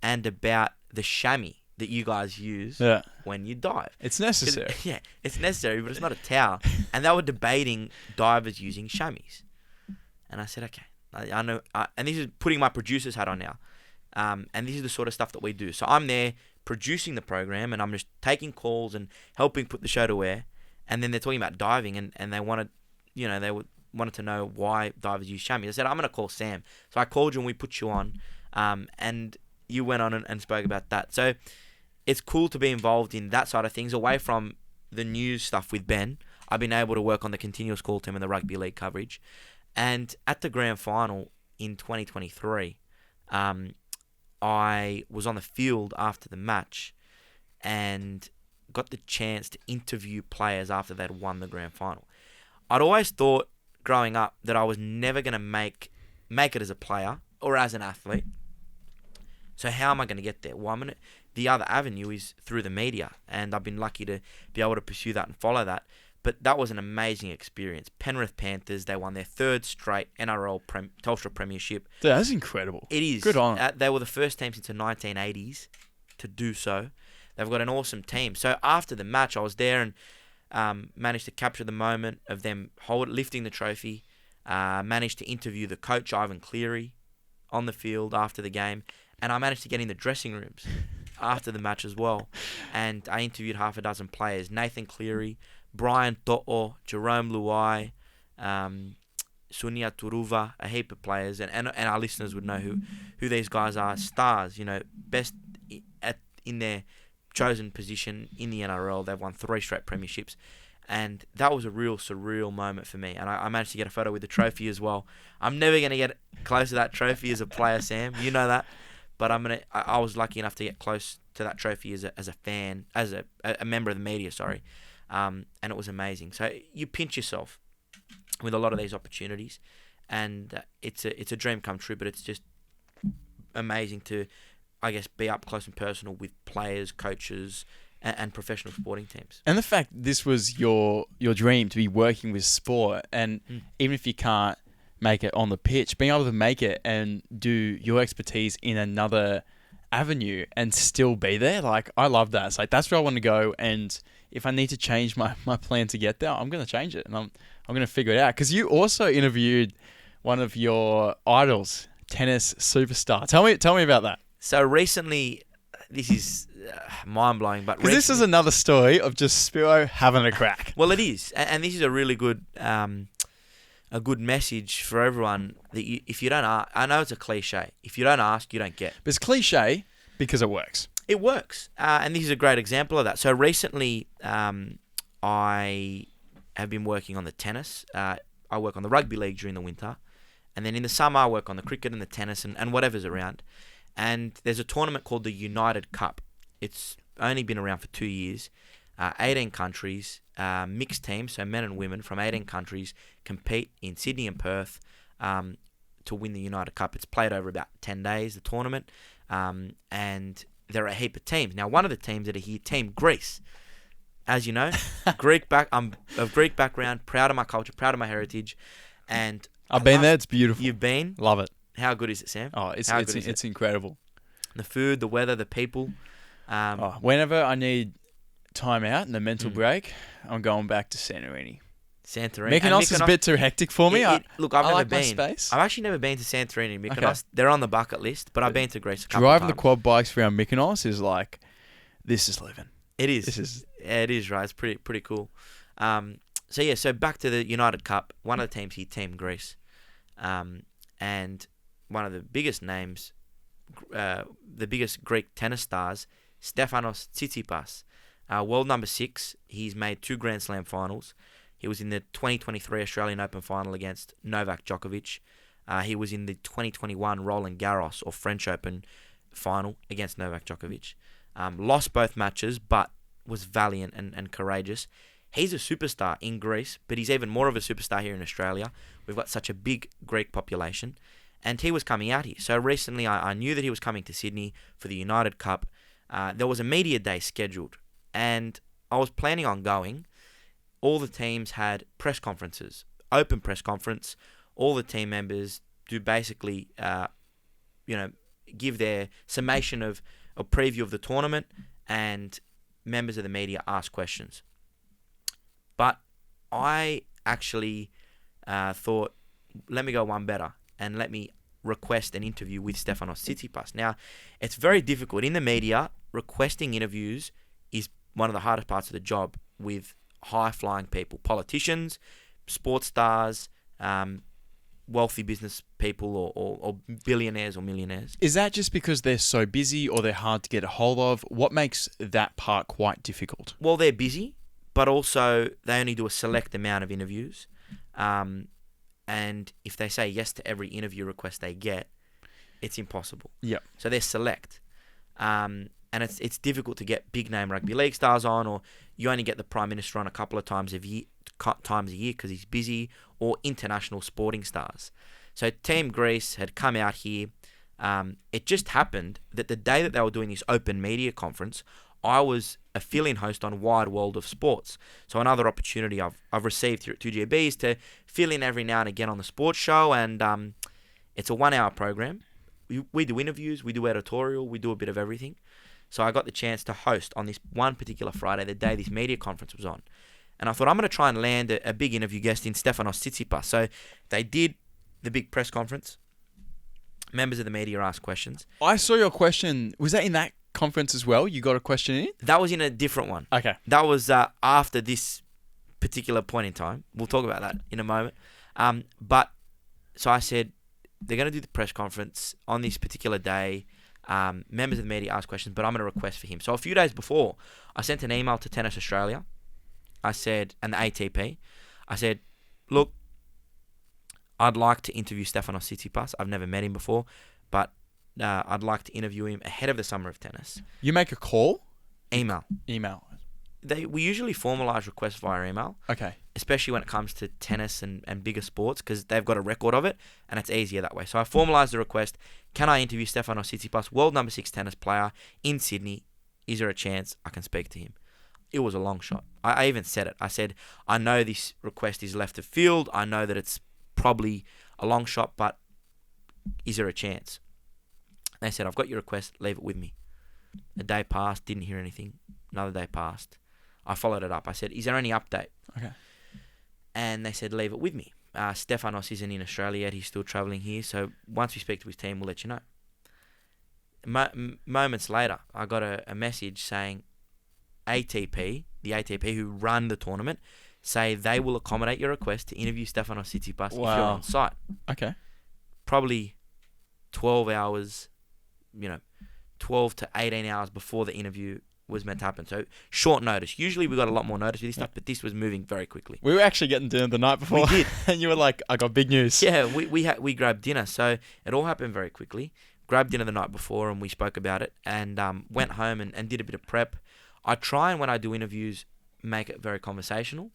and about the chamois that you guys use when you dive. It's necessary. Yeah, it's necessary, but it's not a towel. And they were debating divers using chamois. And I said, okay, I know. And this is putting my producer's hat on now. And this is the sort of stuff that we do. So I'm there producing the program, and I'm just taking calls and helping put the show to air. And then they're talking about diving, and they wanted to know why divers use chamois. I said, I'm going to call Sam. So I called you, and we put you on. And you went on and spoke about that. So it's cool to be involved in that side of things, away from the news stuff with Ben. I've been able to work on the continuous call team and the rugby league coverage. And at the grand final in 2023, I was on the field after the match and got the chance to interview players after they'd won the grand final. I'd always thought growing up that I was never going to make it as a player or as an athlete. So how am I going to get there? Well, the other avenue is through the media, and I've been lucky to be able to pursue that and follow that. But that was an amazing experience. Penrith Panthers, they won their 3rd straight NRL Telstra Premiership. Dude, that's incredible. It is. Good on them. They were the first team since the 1980s to do so. They've got an awesome team. So after the match, I was there and managed to capture the moment of them lifting the trophy. Managed to interview the coach, Ivan Cleary, on the field after the game. And I managed to get in the dressing rooms after the match as well. And I interviewed half a dozen players. Nathan Cleary, Brian To'o, Jerome Luai, Sunia Turuva, a heap of players, and our listeners would know who these guys are. Stars, best in their chosen position in the NRL. They've won 3 straight premierships, and that was a real surreal moment for me. And I managed to get a photo with the trophy as well. I'm never going to get close to that trophy as a player, Sam. You know that. But I was lucky enough to get close to that trophy as a fan, as a member of the media, sorry. And it was amazing. So you pinch yourself with a lot of these opportunities, and it's a dream come true. But it's just amazing to, I guess, be up close and personal with players, coaches, and professional sporting teams. And the fact this was your dream to be working with sport, and even if you can't make it on the pitch, being able to make it and do your expertise in another avenue and still be there, like, I love that. It's like, that's where I want to go, and if I need to change my plan to get there, I'm going to change it, and I'm going to figure it out. Because you also interviewed one of your idols, tennis superstar. Tell me about that. So recently, this is mind-blowing, but Because this is another story of just Spiro having a crack. Well, it is, and this is a really good message for everyone. That if you don't ask, I know it's a cliche. If you don't ask, you don't get. But it's cliche because it works. It works, and this is a great example of that. So recently, I have been working on the tennis. I work on the rugby league during the winter, and then in the summer I work on the cricket and the tennis and whatever's around. And there's a tournament called the United Cup. It's only been around for 2 years. 18 countries, mixed teams, so men and women from 18 countries compete in Sydney and Perth to win the United Cup. It's played over about 10 days, the tournament, and there are a heap of teams. Now, one of the teams that are here, Team Greece. As you know, I'm of Greek background, proud of my culture, proud of my heritage, and I've been there. It's beautiful. You've been? Love it. How good is it, Sam? Oh, it's incredible. The food, the weather, the people. Whenever I need time out and a mental break, I'm going back to Santorini. Mykonos is a bit too hectic for me. Look, I've never like been. My space. I've actually never been to Santorini and Mykonos. Okay. They're on the bucket list, but I've been to Greece a couple Driving times. the quad bikes around Mykonos is like, this is living. It is. It is, right? It's pretty cool. So back to the United Cup. One of the teams here, Team Greece, and one of the biggest names, the biggest Greek tennis stars, Stefanos Tsitsipas, world number 6. He's made 2 Grand Slam finals. He was in the 2023 Australian Open final against Novak Djokovic. He was in the 2021 Roland Garros or French Open final against Novak Djokovic. Lost both matches, but was valiant and courageous. He's a superstar in Greece, but he's even more of a superstar here in Australia. We've got such a big Greek population, and he was coming out here. So recently, I knew that he was coming to Sydney for the United Cup. There was a media day scheduled, and I was planning on going. All the teams had press conferences, open press conference. All the team members do basically, give their summation of a preview of the tournament, and members of the media ask questions. But I actually thought, let me go one better, and let me request an interview with Stefanos Tsitsipas. Now, it's very difficult. In the media, requesting interviews is one of the hardest parts of the job with high-flying people, politicians, sports stars, wealthy business people, or billionaires or millionaires. Is that just because they're so busy or they're hard to get a hold of? What makes that part quite difficult? Well, they're busy, but also they only do a select amount of interviews. And if they say yes to every interview request they get, it's impossible. Yep. So they're select. And it's difficult to get big name rugby league stars on, or you only get the Prime Minister on a couple of times a year because he's busy, or international sporting stars. So Team Greece had come out here. It just happened that the day that they were doing this open media conference, I was a fill-in host on Wide World of Sports. So another opportunity I've received here at 2GB is to fill in every now and again on the sports show, and it's a 1-hour program. We do interviews, we do editorial, we do a bit of everything. So I got the chance to host on this one particular Friday, the day this media conference was on. And I thought, I'm going to try and land a big interview guest in Stefanos Tsitsipas. So they did the big press conference. Members of the media asked questions. I saw your question. Was that in that conference as well? You got a question in? That was in a different one. Okay. That was after this particular point in time. We'll talk about that in a moment. So I said, they're going to do the press conference on this particular day. Members of the media ask questions, but I'm going to request for him. So a few days before, I sent an email to Tennis Australia. I said, and the ATP, I said, look, I'd like to interview Stefanos Tsitsipas. I've never met him before, but I'd like to interview him ahead of the Summer of Tennis. You make a call? Email. We usually formalise requests via email. Okay. especially when it comes to tennis and bigger sports, because they've got a record of it, and it's easier that way. So I formalised the request. Can I interview Stefanos Tsitsipas, world number 6 tennis player in Sydney? Is there a chance I can speak to him? It was a long shot. I even said it. I said, I know this request is left of field. I know that it's probably a long shot, but is there a chance? They said, I've got your request. Leave it with me. A day passed. Didn't hear anything. Another day passed. I followed it up. I said, is there any update? Okay. And they said, leave it with me. Stefanos isn't in Australia yet. He's still travelling here. So once we speak to his team, we'll let you know. Moments later, I got a message saying ATP, the ATP who run the tournament, say they will accommodate your request to interview Stefanos Tsitsipas if you're on site. Okay. Probably 12 hours, 12 to 18 hours before the interview was meant to happen. So short notice. Usually we got a lot more notice with this stuff, but this was moving very quickly. We were actually getting dinner the night before. We did. And you were like, I got big news. Yeah, we grabbed dinner. So it all happened very quickly. Grabbed dinner the night before and we spoke about it and went home and did a bit of prep. I try and when I do interviews, make it very conversational.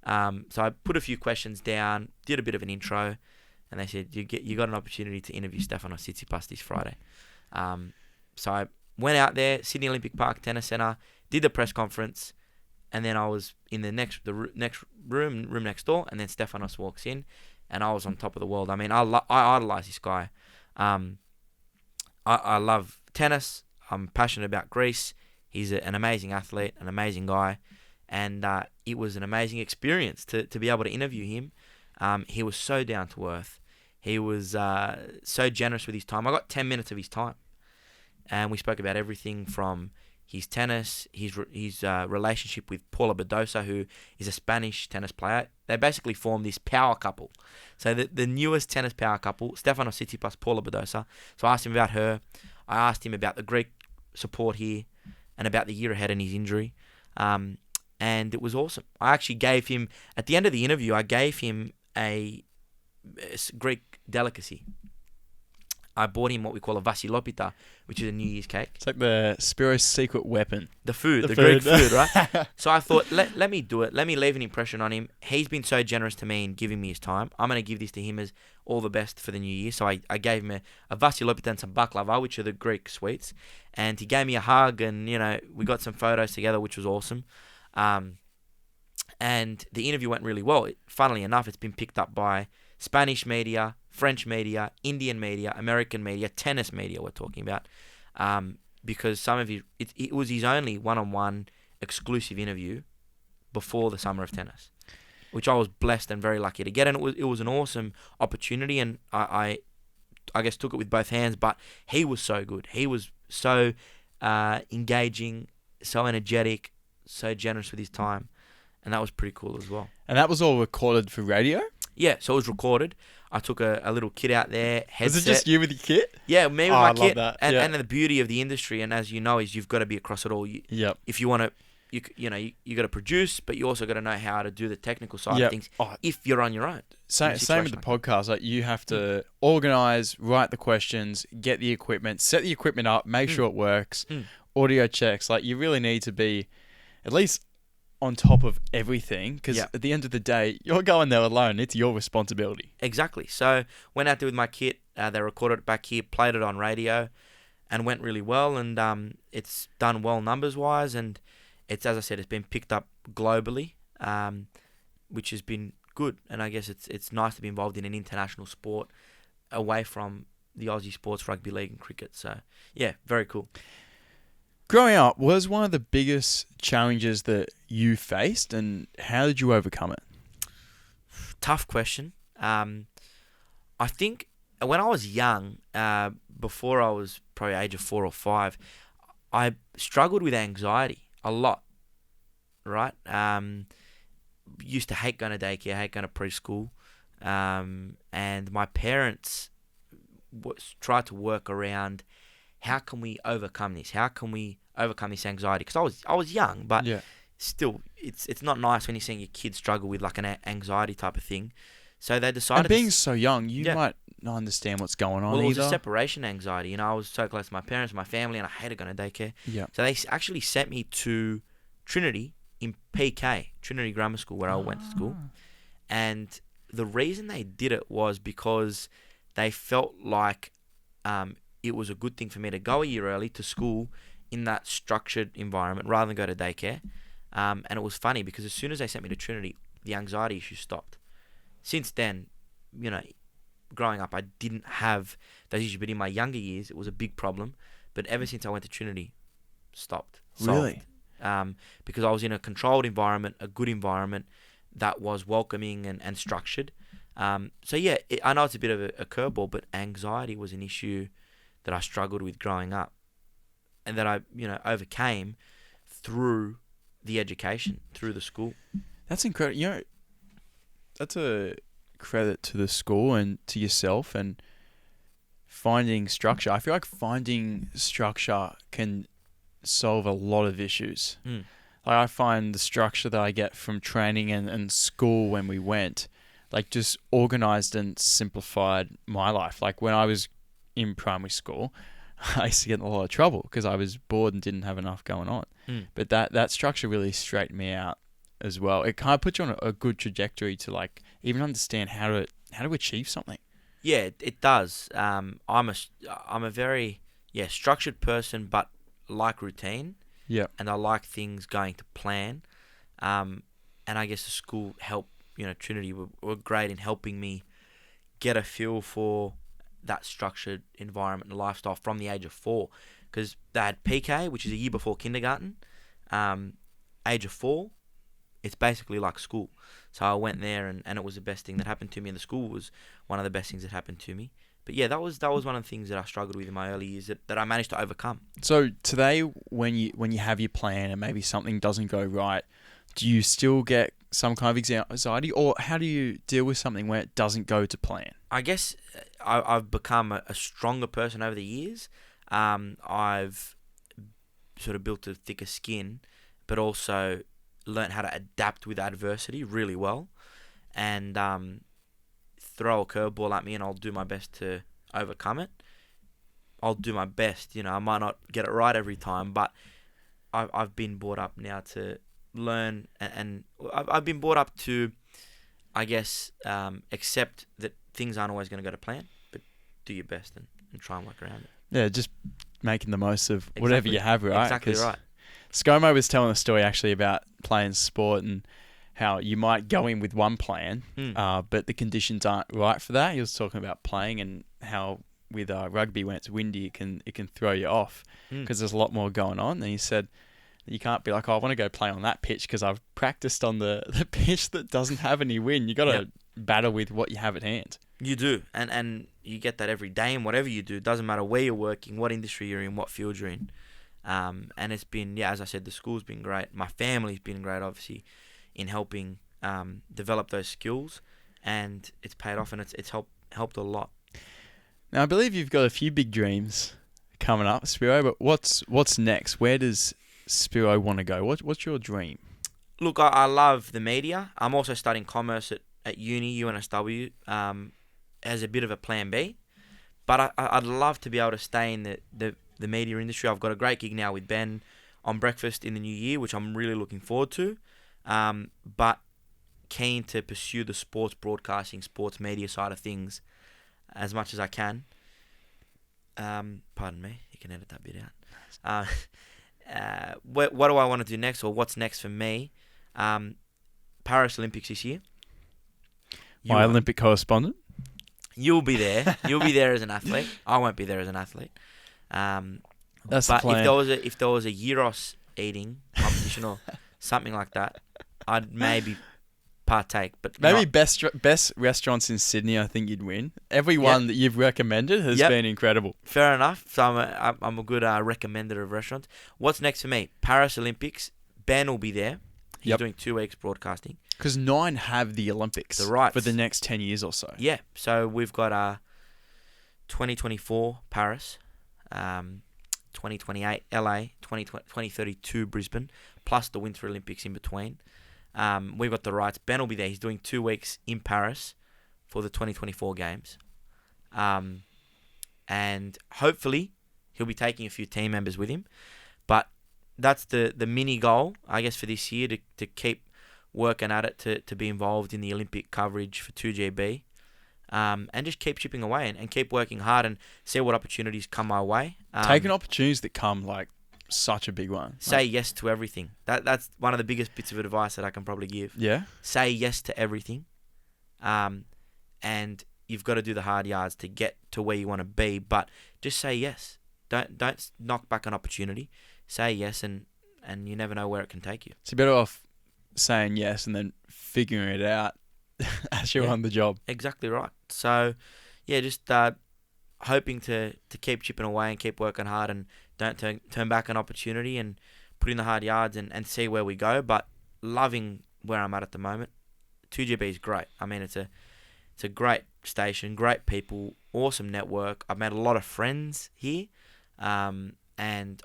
So I put a few questions down, did a bit of an intro, and they said, you got an opportunity to interview Stefanos Tsitsipas this Friday. So I went out there, Sydney Olympic Park Tennis Centre, did the press conference, and then I was in the next room next door, and then Stefanos walks in, and I was on top of the world. I mean, I idolise this guy. I love tennis. I'm passionate about Greece. He's an amazing athlete, an amazing guy, and it was an amazing experience to be able to interview him. He was so down to earth. He was so generous with his time. I got 10 minutes of his time. And we spoke about everything from his tennis, his relationship with Paula Badosa, who is a Spanish tennis player. They basically formed this power couple. So the newest tennis power couple, Stefanos Tsitsipas, Paula Badosa. So I asked him about her. I asked him about the Greek support here and about the year ahead and his injury. And it was awesome. I actually gave him, at the end of the interview, I gave him a Greek delicacy. I bought him what we call a vasilopita, which is a New Year's cake. It's like the Spiro's secret weapon. The Greek food, right? So I thought, let me do it. Let me leave an impression on him. He's been so generous to me in giving me his time. I'm going to give this to him as all the best for the new year. So I gave him a vasilopita and some baklava, which are the Greek sweets. And he gave me a hug and, we got some photos together, which was awesome. And the interview went really well. Funnily enough, it's been picked up by Spanish media, French media, Indian media, American media, tennis media we're talking about, because it was his only one-on-one exclusive interview before the summer of tennis, which I was blessed and very lucky to get, and it was an awesome opportunity, and I guess took it with both hands. But he was so good. He was so engaging, so energetic, so generous with his time, and that was pretty cool as well. And that was all recorded for radio? Yeah, so it was recorded. I took a little kit out there, headset. Was it just you with your kit? Yeah, me with my kit. Love that. And the beauty of the industry, and as you know, is you've got to be across it all. Yep. If you want to, you got to produce, but you also got to know how to do the technical side of things. If you're on your own. Same with the podcast. Like you have to organize, write the questions, get the equipment, set the equipment up, make sure it works, audio checks. Like you really need to be at least on top of everything, because at the end of the day, you're going there alone. It's your responsibility. Exactly. So went out there with my kit. They recorded it back here, played it on radio, and went really well. And it's done well numbers-wise. And it's, as I said, it's been picked up globally, which has been good. And I guess it's nice to be involved in an international sport away from the Aussie sports, rugby league and cricket. So, yeah, very cool. Growing up, what was one of the biggest challenges that you faced, and how did you overcome it? Tough question. I think when I was young, before I was probably age of 4 or 5, I struggled with anxiety a lot, right? Used to hate going to daycare, hate going to preschool, and my parents tried to work around how can we overcome this? How can we overcome this anxiety? Because I was young, but still, it's not nice when you're seeing your kids struggle with like an anxiety type of thing. So they decided. And being so young, you might not understand what's going on. Well, it was either. a separation anxiety. I was so close to my parents, my family, and I hated going to daycare. Yeah. So they actually sent me to Trinity in PK, Trinity Grammar School, where I went to school. And the reason they did it was because they felt like it was a good thing for me to go a year early to school in that structured environment rather than go to daycare. And it was funny because as soon as they sent me to Trinity, the anxiety issue stopped. Since then, growing up, I didn't have those issues, but in my younger years, it was a big problem. But ever since I went to Trinity, stopped. Really? Because I was in a controlled environment, a good environment that was welcoming and structured. So yeah, I know it's a bit of a curveball, but anxiety was an issue that I struggled with growing up, and that I overcame through the education, through the school. That's incredible. That's a credit to the school and to yourself and finding structure. I feel like finding structure can solve a lot of issues. Like I find the structure that I get from training and school when we went, like just organized and simplified my life. Like when I was in primary school, I used to get in a lot of trouble because I was bored and didn't have enough going on. But that structure really straightened me out as well. It kind of puts you on a good trajectory to like even understand how to achieve something. Yeah, it does. I'm a very structured person, but like routine. Yeah. And I like things going to plan. And I guess the school helped. Trinity were great in helping me get a feel for that structured environment and lifestyle from the age of 4, because they had PK, which is a year before kindergarten. Age of 4, it's basically like school. So I went there and it was the best thing that happened to me, and the school was one of the best things that happened to me. But yeah, that was one of the things that I struggled with in my early years that I managed to overcome. So today, when you have your plan and maybe something doesn't go right, do you still get some kind of anxiety, or how do you deal with something where it doesn't go to plan? I guess I've become a stronger person over the years. I've sort of built a thicker skin, but also learned how to adapt with adversity really well, and throw a curveball at me and I'll do my best to overcome it. I'll do my best. I might not get it right every time, but I've been brought up now to learn, and I've been brought up to, I guess, accept that things aren't always going to go to plan, but do your best and try and work around it. Yeah, just making the most of whatever you have, right? Exactly right. ScoMo was telling a story actually about playing sport and how you might go in with one plan, but the conditions aren't right for that. He was talking about playing and how with rugby, when it's windy, it can throw you off because there's a lot more going on. And he said you can't be like, I want to go play on that pitch because I've practiced on the pitch that doesn't have any wind. You got to battle with what you have at hand. You do, and you get that every day in whatever you do. It doesn't matter where you're working, what industry you're in, what field you're in. And it's been, as I said, the school's been great. My family's been great, obviously, in helping develop those skills, and it's paid off, and it's helped a lot. Now, I believe you've got a few big dreams coming up, Spiro, but what's next? Where does Spiro want to go? What's your dream? Look, I love the media. I'm also studying commerce at uni, UNSW, as a bit of a plan B. But I'd love to be able to stay in the media industry. I've got a great gig now with Ben on breakfast in the new year, which I'm really looking forward to. But keen to pursue the sports broadcasting, sports media side of things as much as I can. Pardon me, you can edit that bit out. What do I want to do next, or what's next for me? Paris Olympics this year. My Olympic correspondent. You'll be there. You'll be there as an athlete. I won't be there as an athlete. That's the plan. If there was a gyros eating competition or something like that, I'd maybe partake. But maybe best restaurants in Sydney, I think you'd win. Every one that you've recommended has been incredible. Fair enough. So I'm a good recommender of restaurants. What's next for me? Paris Olympics. Ben will be there. He's doing 2 weeks broadcasting. Because 9 have the Olympics for the next 10 years or so. Yeah. So we've got 2024 Paris, 2028 LA, 2032 Brisbane, plus the Winter Olympics in between. We've got the rights. Ben will be there. He's doing 2 weeks in Paris for the 2024 Games. And hopefully he'll be taking a few team members with him. But that's the mini goal, I guess, for this year, to keep working at it, to be involved in the Olympic coverage for 2GB, and just keep chipping away and keep working hard and see what opportunities come my way. Taking opportunities that come, like, such a big one. Say yes to everything. That's one of the biggest bits of advice that I can probably give. Yeah? Say yes to everything. And you've got to do the hard yards to get to where you want to be, but just say yes. Don't knock back an opportunity. Say yes, and you never know where it can take you. So you're better off saying yes and then figuring it out as you're on the job. Exactly right. So, yeah, just hoping to keep chipping away and keep working hard, and don't turn back an opportunity, and put in the hard yards and see where we go. But loving where I'm at the moment. 2GB is great. I mean, it's a great station, great people, awesome network. I've made a lot of friends here, and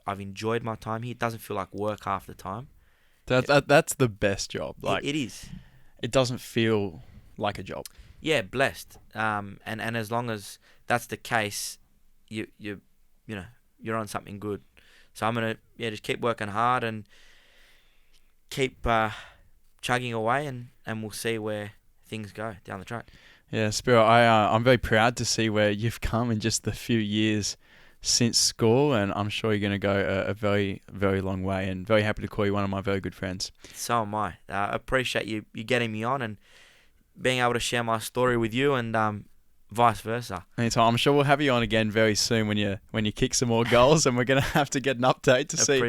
I've enjoyed my time here. It doesn't feel like work half the time. That's the best job. Like, it is. It doesn't feel like a job. Yeah, blessed. And as long as that's the case, you're on something good. So I'm gonna just keep working hard and keep chugging away, and we'll see where things go down the track. Yeah, Spiro, I'm very proud to see where you've come in just the few years since school, and I'm sure you're going to go a very, very long way, and very happy to call you one of my very good friends. So am I. I appreciate you getting me on and being able to share my story with you, and vice versa. Anytime. I'm sure we'll have you on again very soon when you kick some more goals, and we're going to have to get an update to see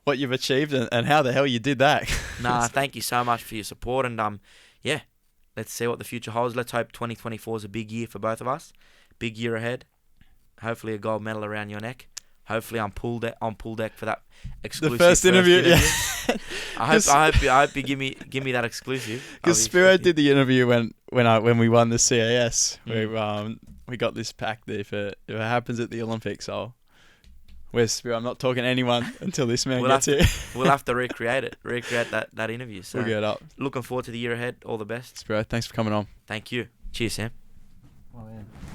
what you've achieved and how the hell you did that. Thank you so much for your support, and let's see what the future holds. Let's hope 2024 is a big year for both of us. Big year ahead. Hopefully a gold medal around your neck. Hopefully I'm pool deck for that exclusive the first interview. Yeah. I hope you give me that exclusive. Because Spiro did the interview when we won the CAS. We got this pack there if it happens at the Olympics. Where's Spiro? I'm not talking to anyone until this man gets here. We'll have to recreate that interview. So we'll get up. Looking forward to the year ahead. All the best. Spiro, thanks for coming on. Thank you. Cheers, Sam. Oh, yeah.